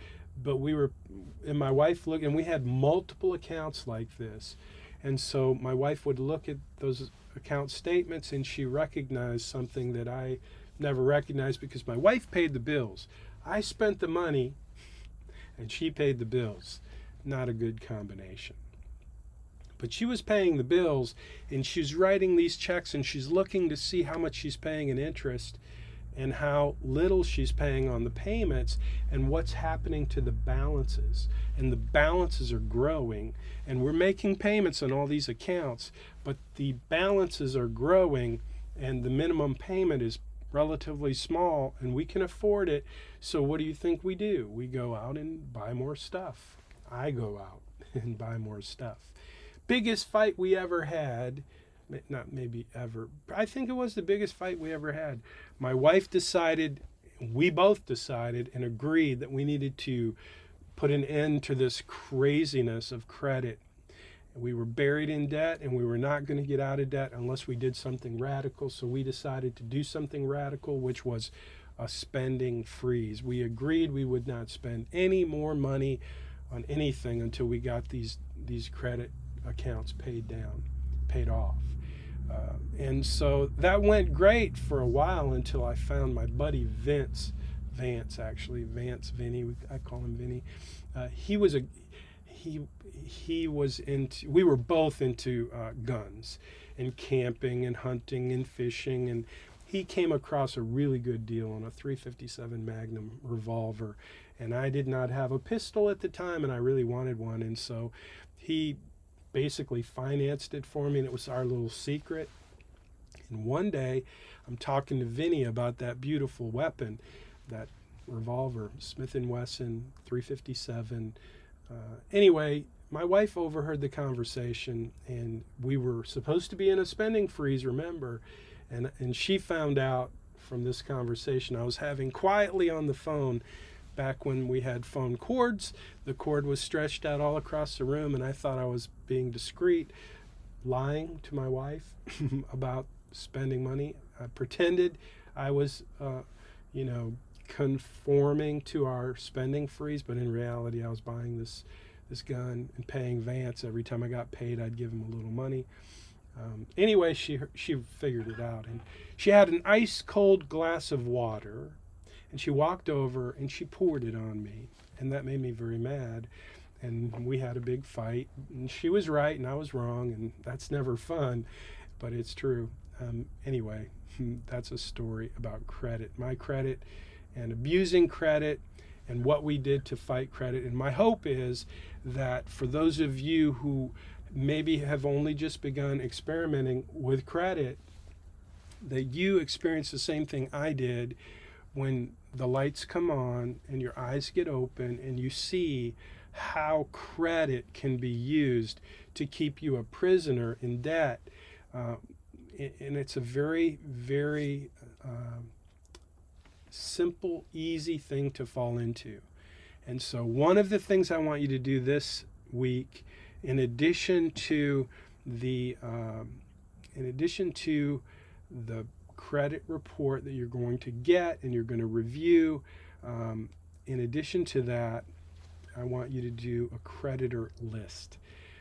but we were, and my wife looked, and we had multiple accounts like this. And so my wife would look at those account statements, and she recognized something that I never recognized, because my wife paid the bills. I spent the money and she paid the bills. Not a good combination. But she was paying the bills, and she's writing these checks, and she's looking to see how much she's paying in interest and how little she's paying on the payments, and what's happening to the balances. And the balances are growing, and we're making payments on all these accounts, but the balances are growing, and the minimum payment is relatively small, and we can afford it. So what do you think we do? We go out and buy more stuff. I go out and buy more stuff. Biggest fight we ever had, not maybe ever, I think it was the biggest fight we ever had. My wife decided, we both decided and agreed that we needed to put an end to this craziness of credit. We were buried in debt, and we were not going to get out of debt unless we did something radical. So we decided to do something radical, which was a spending freeze. We agreed we would not spend any more money on anything until we got these credit accounts paid off. And so that went great for a while, until I found my buddy Vinny, I call him Vinny. We were both into guns and camping and hunting and fishing, and he came across a really good deal on a .357 Magnum revolver, and I did not have a pistol at the time, and I really wanted one, and so he basically financed it for me, and it was our little secret. And one day I'm talking to Vinny about that beautiful weapon, that revolver, Smith & Wesson .357. Anyway, my wife overheard the conversation, and we were supposed to be in a spending freeze, remember, and she found out from this conversation I was having quietly on the phone. Back when we had phone cords, the cord was stretched out all across the room, and I thought I was being discreet, lying to my wife about spending money. I pretended I was, conforming to our spending freeze, but in reality I was buying this gun and paying Vance. Every time I got paid, I'd give him a little money. Anyway, she figured it out, and she had an ice cold glass of water, and she walked over and she poured it on me, and that made me very mad, and we had a big fight, and she was right and I was wrong, and that's never fun, but it's true. Anyway, that's a story about credit, my credit, and abusing credit, and what we did to fight credit. And my hope is that for those of you who maybe have only just begun experimenting with credit, that you experience the same thing I did, when the lights come on and your eyes get open and you see how credit can be used to keep you a prisoner in debt. And it's a very, very simple, easy thing to fall into. And so one of the things I want you to do this week, in addition to the credit report that you're going to get and you're going to review, in addition to that, I want you to do a creditor list.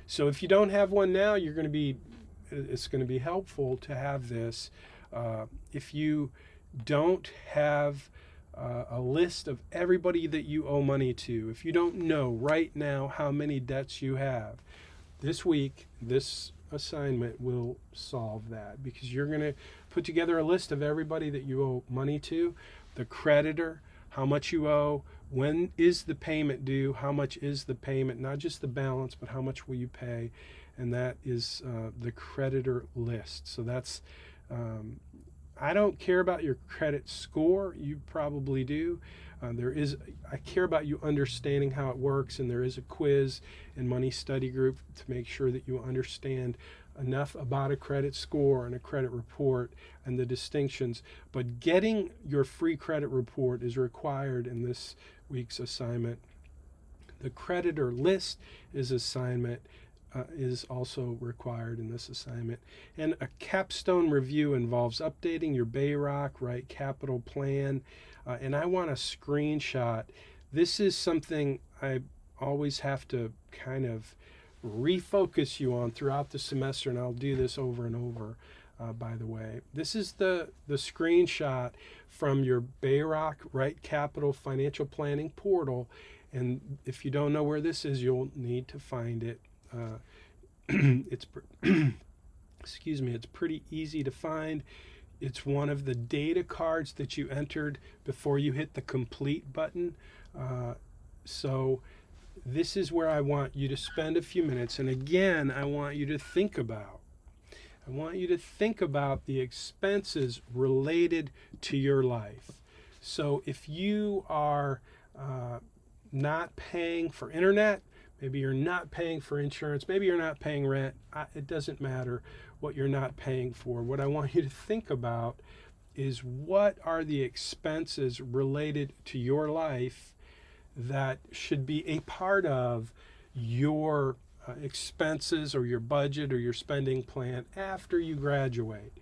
So if you don't have one now, it's going to be helpful to have this. If you don't have a list of everybody that you owe money to, if you don't know right now how many debts you have, this week, this assignment will solve that, because you're going to put together a list of everybody that you owe money to, the creditor, how much you owe, when is the payment due, how much is the payment, not just the balance, but how much will you pay, and that is the creditor list. So that's, I don't care about your credit score, you probably do. I care about you understanding how it works, and there is a quiz and money study group to make sure that you understand enough about a credit score and a credit report and the distinctions. But getting your free credit report is required in this week's assignment. The creditor list is also required in this assignment. And a capstone review involves updating your BayRock, right, capital plan. And I want a screenshot. This is something I always have to kind of refocus you on throughout the semester, and I'll do this over and over, by the way. This is the screenshot from your Bayrock Right Capital Financial Planning portal, and if you don't know where this is, you'll need to find it. It's excuse me, it's pretty easy to find. It's one of the data cards that you entered before you hit the complete button. So this is where I want you to spend a few minutes. And again, I want you to think about the expenses related to your life. So if you are not paying for internet, maybe you're not paying for insurance, maybe you're not paying rent, it doesn't matter what you're not paying for. What I want you to think about is, what are the expenses related to your life that should be a part of your expenses or your budget or your spending plan after you graduate.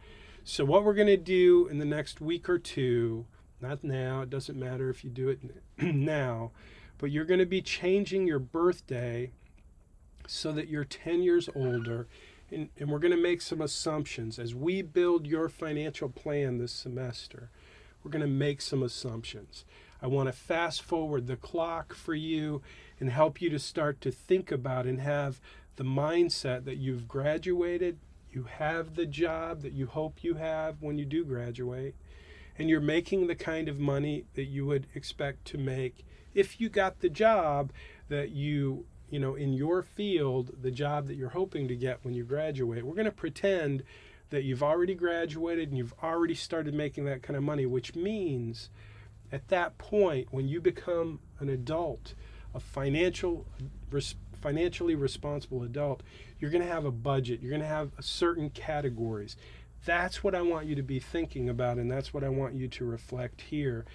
So what we're going to do in the next week or two, not now, it doesn't matter if you do it now, but you're going to be changing your birthday so that you're 10 years older, and we're going to make some assumptions. As we build your financial plan this semester, we're going to make some assumptions. I want to fast forward the clock for you and help you to start to think about and have the mindset that you've graduated, you have the job that you hope you have when you do graduate, and you're making the kind of money that you would expect to make if you got the job that you know, in your field, the job that you're hoping to get when you graduate. We're going to pretend that you've already graduated and you've already started making that kind of money, which means at that point, when you become an adult, a financially responsible adult, you're going to have a budget. You're going to have certain categories. That's what I want you to be thinking about, and that's what I want you to reflect here.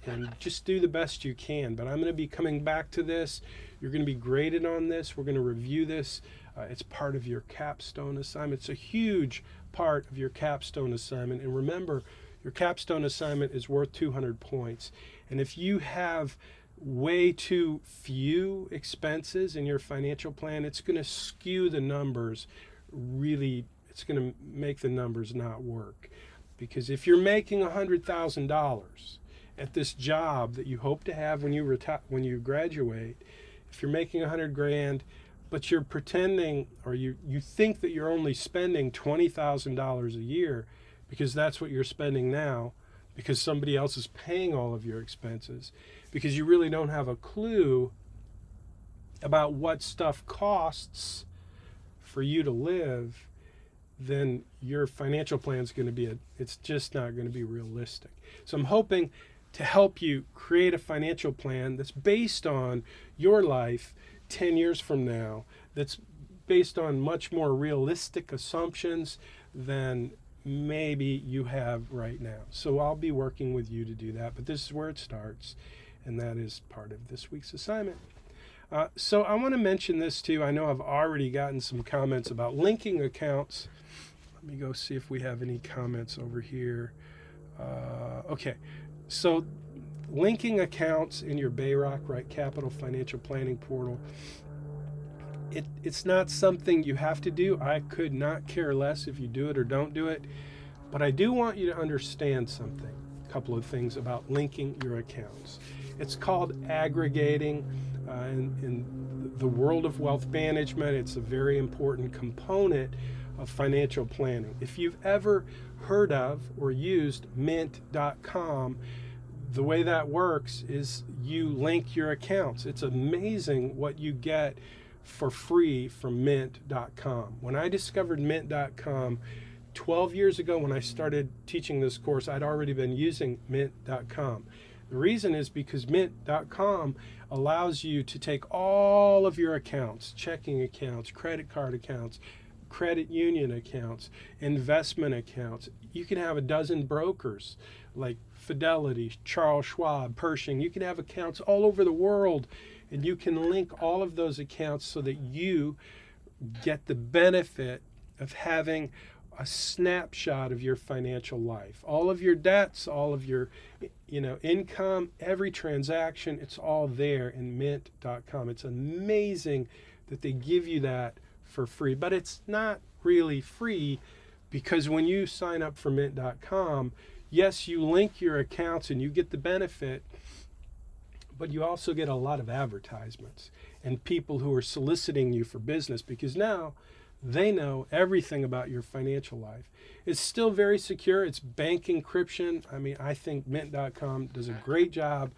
And just do the best you can. But I'm going to be coming back to this. You're going to be graded on this. We're going to review this. It's part of your capstone assignment. It's a huge part of your capstone assignment. And remember, your capstone assignment is worth 200 points. And if you have way too few expenses in your financial plan, it's going to skew the numbers. Really, it's going to make the numbers not work. Because if you're making $100,000 at this job that you hope to have when you graduate, if you're making $100,000, but you're pretending, or you think that you're only spending $20,000 a year because that's what you're spending now, because somebody else is paying all of your expenses, because you really don't have a clue about what stuff costs for you to live, then your financial plan is going to be it's just not going to be realistic. So I'm hoping to help you create a financial plan that's based on your life 10 years from now, that's based on much more realistic assumptions than maybe you have right now. So I'll be working with you to do that, but this is where it starts, and that is part of this week's assignment. So I want to mention this too. I know I've already gotten some comments about linking accounts. Let me go see if we have any comments over here. Okay. So linking accounts in your Bayrock Right Capital Financial Planning portal, it's not something you have to do. I could not care less if you do it or don't do it. But I do want you to understand something, a couple of things about linking your accounts. It's called aggregating. In the world of wealth management, it's a very important component of financial planning. If you've ever heard of or used mint.com, the way that works is you link your accounts. It's amazing what you get for free from mint.com. When I discovered mint.com 12 years ago, when I started teaching this course, I'd already been using mint.com. The reason is because mint.com allows you to take all of your accounts, checking accounts, credit card accounts, credit union accounts, investment accounts. You can have a dozen brokers like Fidelity, Charles Schwab, Pershing. You can have accounts all over the world, and you can link all of those accounts so that you get the benefit of having a snapshot of your financial life. All of your debts, all of your income, every transaction, it's all there in mint.com. It's amazing that they give you that for free, but it's not really free, because when you sign up for mint.com, yes, you link your accounts and you get the benefit, but you also get a lot of advertisements and people who are soliciting you for business, because now they know everything about your financial life. It's still very secure. It's bank encryption. I mean, I think mint.com does a great job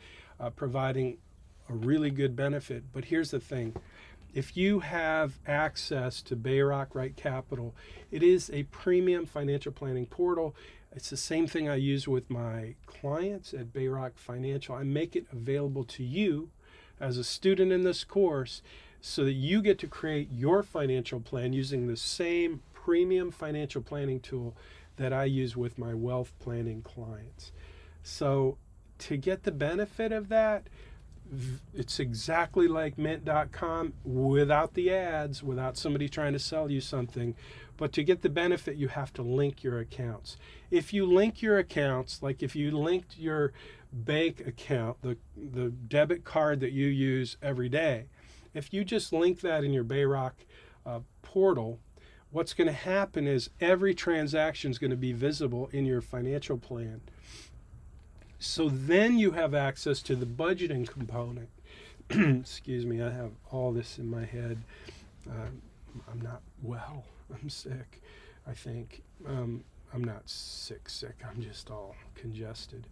providing a really good benefit. But here's the thing. If you have access to Bayrock Right Capital, it is a premium financial planning portal. It's the same thing I use with my clients at Bayrock Financial. I make it available to you as a student in this course so that you get to create your financial plan using the same premium financial planning tool that I use with my wealth planning clients. So to get the benefit of that, it's exactly like mint.com without the ads, without somebody trying to sell you something. But to get the benefit, you have to link your accounts. If you link your accounts, like if you linked your bank account, the debit card that you use every day, if you just link that in your Bayrock portal, what's going to happen is every transaction is going to be visible in your financial plan. So then you have access to the budgeting component. Excuse me, I have all this in my head. I'm not well. I'm sick, I think. I'm not sick. I'm just all congested.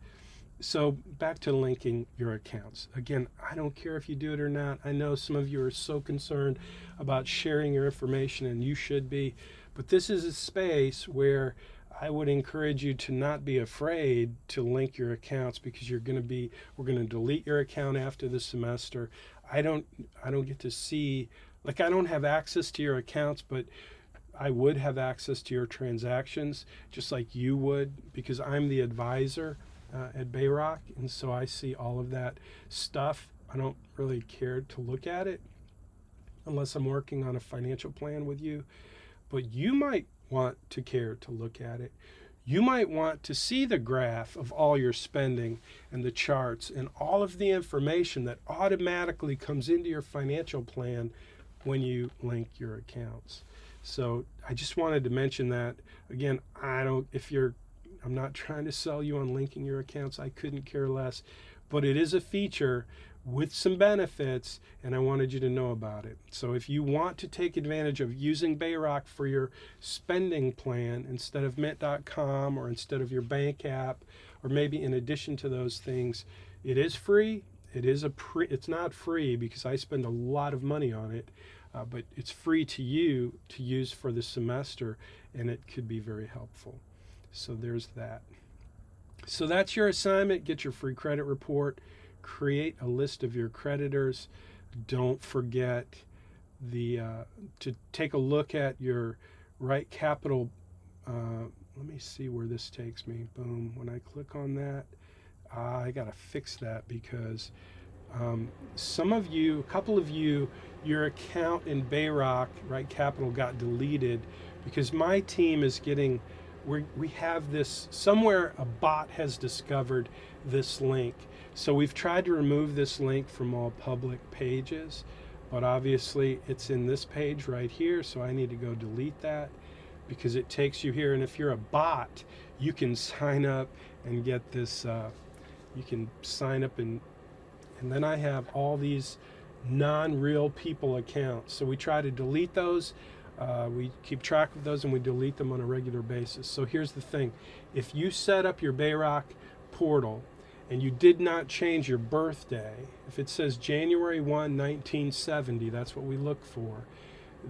So back to linking your accounts. Again, I don't care if you do it or not. I know some of you are so concerned about sharing your information, and you should be. But this is a space where I would encourage you to not be afraid to link your accounts, because we're going to delete your account after the semester. I don't get to see, like, I don't have access to your accounts, but I would have access to your transactions just like you would, because I'm the advisor at Bayrock, and so I see all of that stuff. I don't really care to look at it unless I'm working on a financial plan with you, but you might want to care to look at it. You might want to see the graph of all your spending and the charts and all of the information that automatically comes into your financial plan when you link your accounts. So I just wanted to mention that. Again, I'm not trying to sell you on linking your accounts. I couldn't care less, but it is a feature with some benefits, and I wanted you to know about it. So if you want to take advantage of using Bayrock for your spending plan instead of mint.com or instead of your bank app, or maybe in addition to those things, it is free. It's not free because I spend a lot of money on it, but it's free to you to use for the semester, and it could be very helpful. So there's that. So that's your assignment. Get your free credit report. Create a list of your creditors. Don't forget to take a look at your Right Capital. Let me see where this takes me. Boom. When I click on that, I got to fix that because a couple of you, your account in Bayrock Right Capital got deleted because my team is getting, we have this, somewhere a bot has discovered this link. So we've tried to remove this link from all public pages, but obviously it's in this page right here, so I need to go delete that because it takes you here. And if you're a bot, you can sign up and get this, you can sign up and then I have all these non-real people accounts. So we try to delete those. We keep track of those and we delete them on a regular basis. So here's the thing. If you set up your Bayrock portal and you did not change your birthday, if it says January 1, 1970, that's what we look for.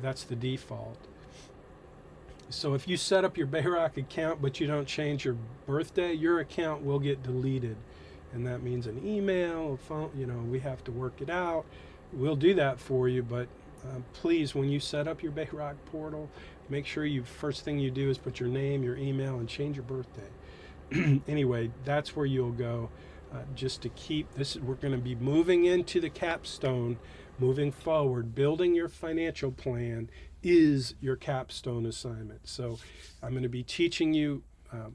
That's the default. So if you set up your Bayrock account but you don't change your birthday, your account will get deleted. And that means an email, a phone, we have to work it out. We'll do that for you, but please, when you set up your Bayrock portal, make sure first thing you do is put your name, your email, and change your birthday. Anyway, that's where you'll go just to keep this. We're going to be moving into the capstone moving forward, building your financial plan is your capstone assignment. So I'm going to be teaching you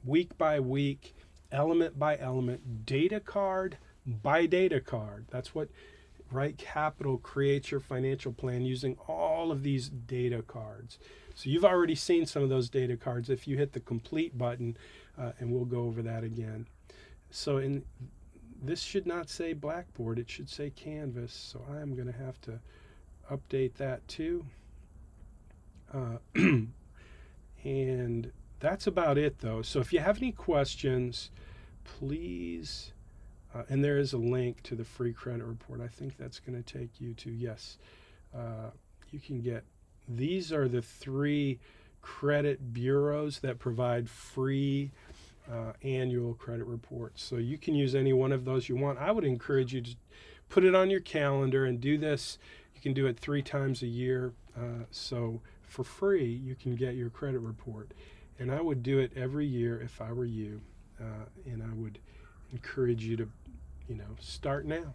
week by week, element by element, data card by data card. That's what Right Capital creates your financial plan using all of these data cards. So you've already seen some of those data cards if you hit the complete button, and we'll go over that again. So this should not say Blackboard, it should say Canvas. So I'm going to have to update that too. And that's about it though. So if you have any questions, please, and there is a link to the free credit report. I think that's going to take you to, yes, you can get, these are the 3 credit bureaus that provide free annual credit reports. So you can use any one of those you want. I would encourage you to put it on your calendar and do this. You can do it 3 times a year. So for free, you can get your credit report. And I would do it every year if I were you. And I would encourage you to, start now.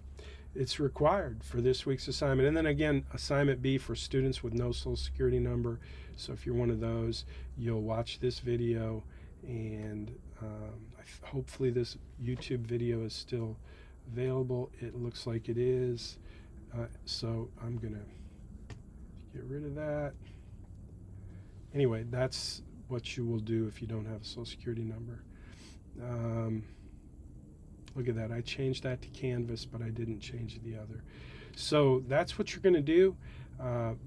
It's required for this week's assignment. And then again, assignment B for students with no social security number. So if you're one of those, you'll watch this video, and hopefully this YouTube video is still available. It looks like it is. So I'm gonna get rid of that. Anyway, that's what you will do if you don't have a social security number. Look at that, I changed that to Canvas, but I didn't change the other. So that's what you're going to do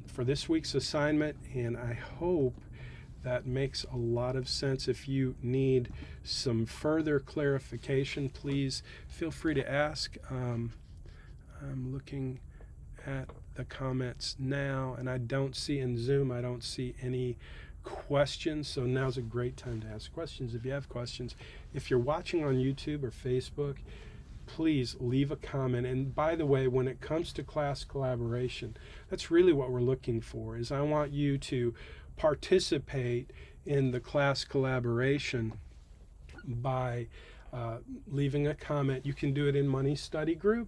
for this week's assignment, and I hope that makes a lot of sense. If you need some further clarification, please feel free to ask. I'm looking at the comments now, and I don't see in Zoom, I don't see any questions, so now's a great time to ask questions if you have questions. If you're watching on YouTube or Facebook, please leave a comment. And by the way, when it comes to class collaboration, that's really what we're looking for, is I want you to participate in the class collaboration by leaving a comment. You can do it in Money Study Group.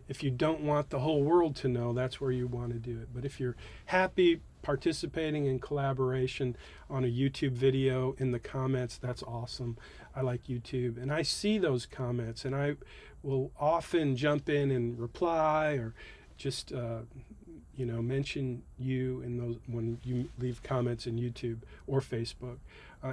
If you don't want the whole world to know, that's where you want to do it. But if you're happy participating in collaboration on a YouTube video in the comments, that's awesome. I like YouTube, and I see those comments, and I will often jump in and reply, or just mention you in those when you leave comments in YouTube or Facebook.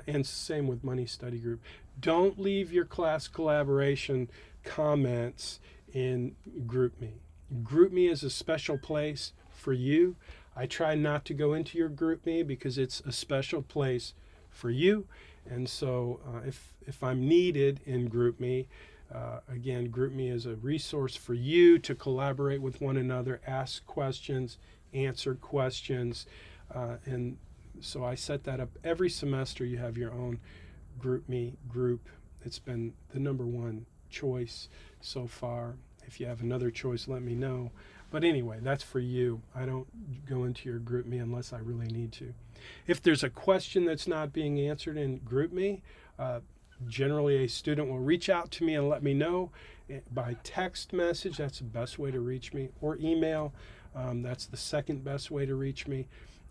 And same with Money Study Group. Don't leave your class collaboration comments in GroupMe. GroupMe is a special place for you. I try not to go into your GroupMe because it's a special place for you. And so if I'm needed in GroupMe, again, GroupMe is a resource for you to collaborate with one another, ask questions, answer questions. And so I set that up every semester. You have your own GroupMe group. It's been the #1 choice so far. If you have another choice, let me know. But anyway, that's for you. I don't go into your GroupMe unless I really need to. If there's a question that's not being answered in GroupMe, generally a student will reach out to me and let me know by text message. That's the best way to reach me, or email. That's the second best way to reach me.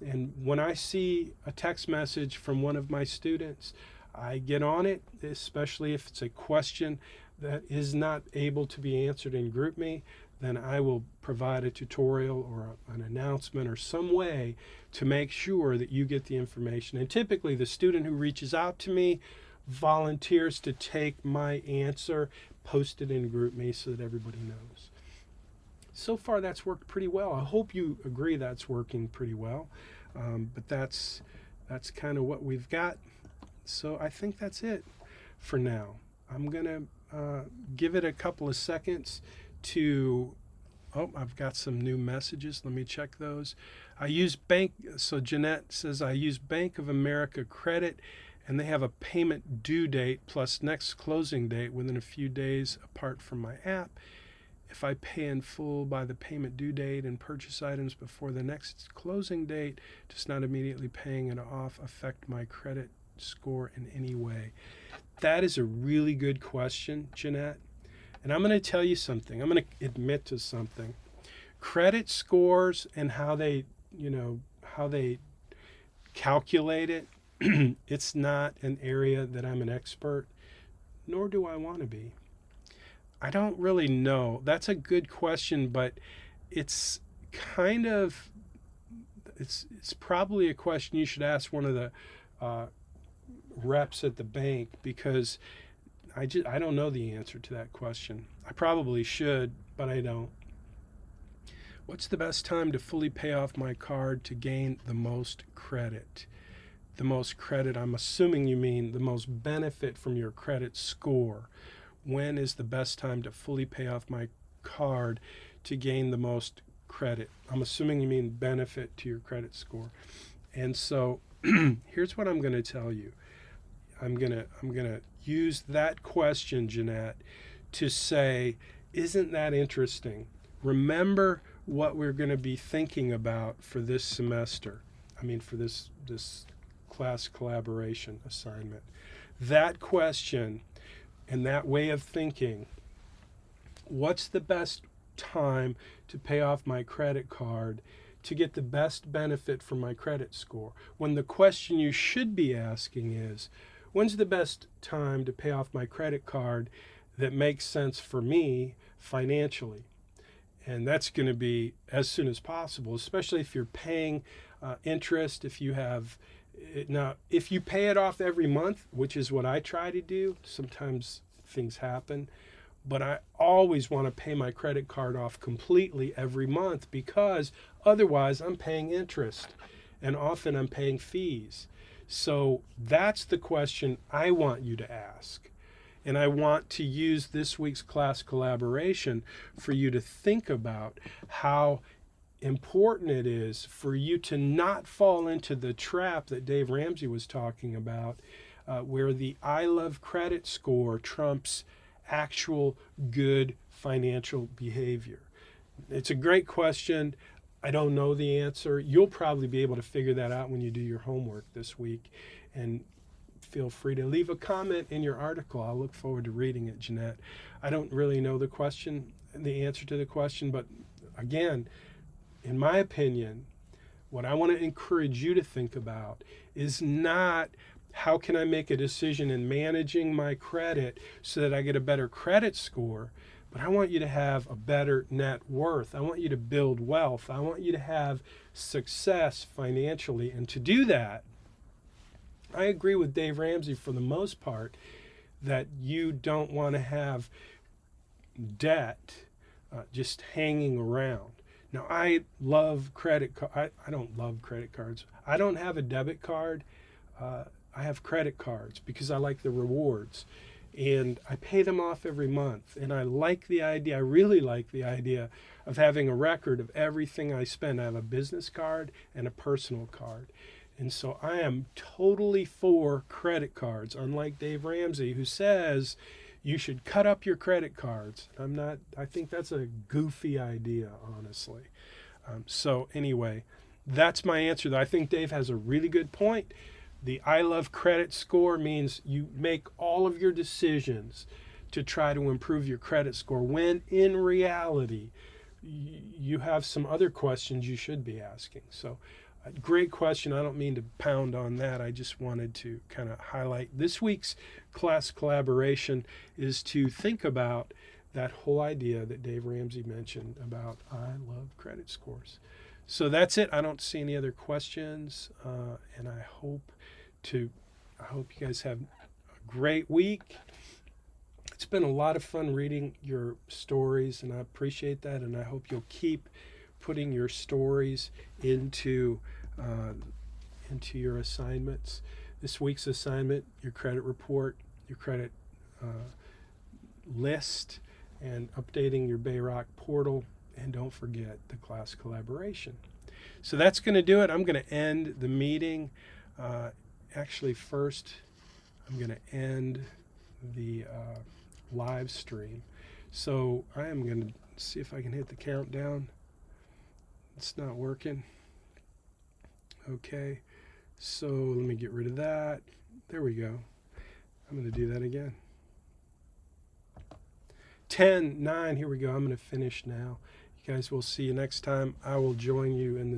And when I see a text message from one of my students, I get on it, especially if it's a question that is not able to be answered in GroupMe. Then I will provide a tutorial or an announcement or some way to make sure that you get the information. And typically the student who reaches out to me volunteers to take my answer, post it in GroupMe so that everybody knows. So far that's worked pretty well. I hope you agree that's working pretty well. But that's kind of what we've got. So I think that's it for now. I'm going to give it a couple of seconds to, I've got some new messages. Let me check those. I use so Jeanette says, I use Bank of America Credit, and they have a payment due date plus next closing date within a few days apart from my app. If I pay in full by the payment due date and purchase items before the next closing date, does not immediately paying it off affect my credit score in any way? That is a really good question, Jeanette. And I'm going to tell you something. I'm going to admit to something. Credit scores and how they, how they calculate it, it's not an area that I'm an expert, nor do I want to be. I don't really know. That's a good question, but it's kind of, it's probably a question you should ask one of the reps at the bank, because I don't know the answer to that question. I probably should, but I don't. What's the best time to fully pay off my card to gain the most credit? The most credit, I'm assuming you mean the most benefit from your credit score. When is the best time to fully pay off my card to gain the most credit? I'm assuming you mean benefit to your credit score. And so here's what I'm going to tell you. I'm going to use that question, Jeanette, to say, isn't that interesting? Remember what we're going to be thinking about for this semester. For this class collaboration assignment. That question and that way of thinking, what's the best time to pay off my credit card to get the best benefit from my credit score? When the question you should be asking is, when's the best time to pay off my credit card that makes sense for me financially? And that's going to be as soon as possible, especially if you're paying interest. If you pay it off every month, which is what I try to do, sometimes things happen, but I always want to pay my credit card off completely every month, because otherwise I'm paying interest and often I'm paying fees. So that's the question I want you to ask. And I want to use this week's class collaboration for you to think about how important it is for you to not fall into the trap that Dave Ramsey was talking about, where the I love credit score trumps actual good financial behavior. It's a great question. I don't know the answer. You'll probably be able to figure that out when you do your homework this week. And feel free to leave a comment in your article. I'll look forward to reading it, Jeanette. I don't really know the answer to the question, but again, in my opinion, what I want to encourage you to think about is not how can I make a decision in managing my credit so that I get a better credit score, but I want you to have a better net worth. I want you to build wealth. I want you to have success financially. And to do that, I agree with Dave Ramsey for the most part that you don't want to have debt just hanging around. Now, I love credit cards. I don't love credit cards. I don't have a debit card. I have credit cards because I like the rewards. And I pay them off every month. And I like the idea, I really like the idea of having a record of everything I spend. I have a business card and a personal card. And so I am totally for credit cards, unlike Dave Ramsey, who says you should cut up your credit cards. I think that's a goofy idea, honestly. So anyway, that's my answer, though. I think Dave has a really good point. The I love credit score means you make all of your decisions to try to improve your credit score, when in reality, you have some other questions you should be asking. So great question. I don't mean to pound on that. I just wanted to kind of highlight this week's class collaboration is to think about that whole idea that Dave Ramsey mentioned about I love credit scores. So that's it. I don't see any other questions, and I hope you guys have a great week. It's been a lot of fun reading your stories, and I appreciate that, and I hope you'll keep putting your stories into your assignments. This week's assignment, your credit report, your credit list, and updating your Bayrock portal, and don't forget the class collaboration. So that's going to do it. I'm going to end the meeting. Actually, first, I'm going to end the live stream. So I am going to see if I can hit the countdown. It's not working. Okay, so let me get rid of that. There we go. I'm going to do that again. 10, 9, here we go. I'm going to finish now. You You guys, will see you next time. I will join you in the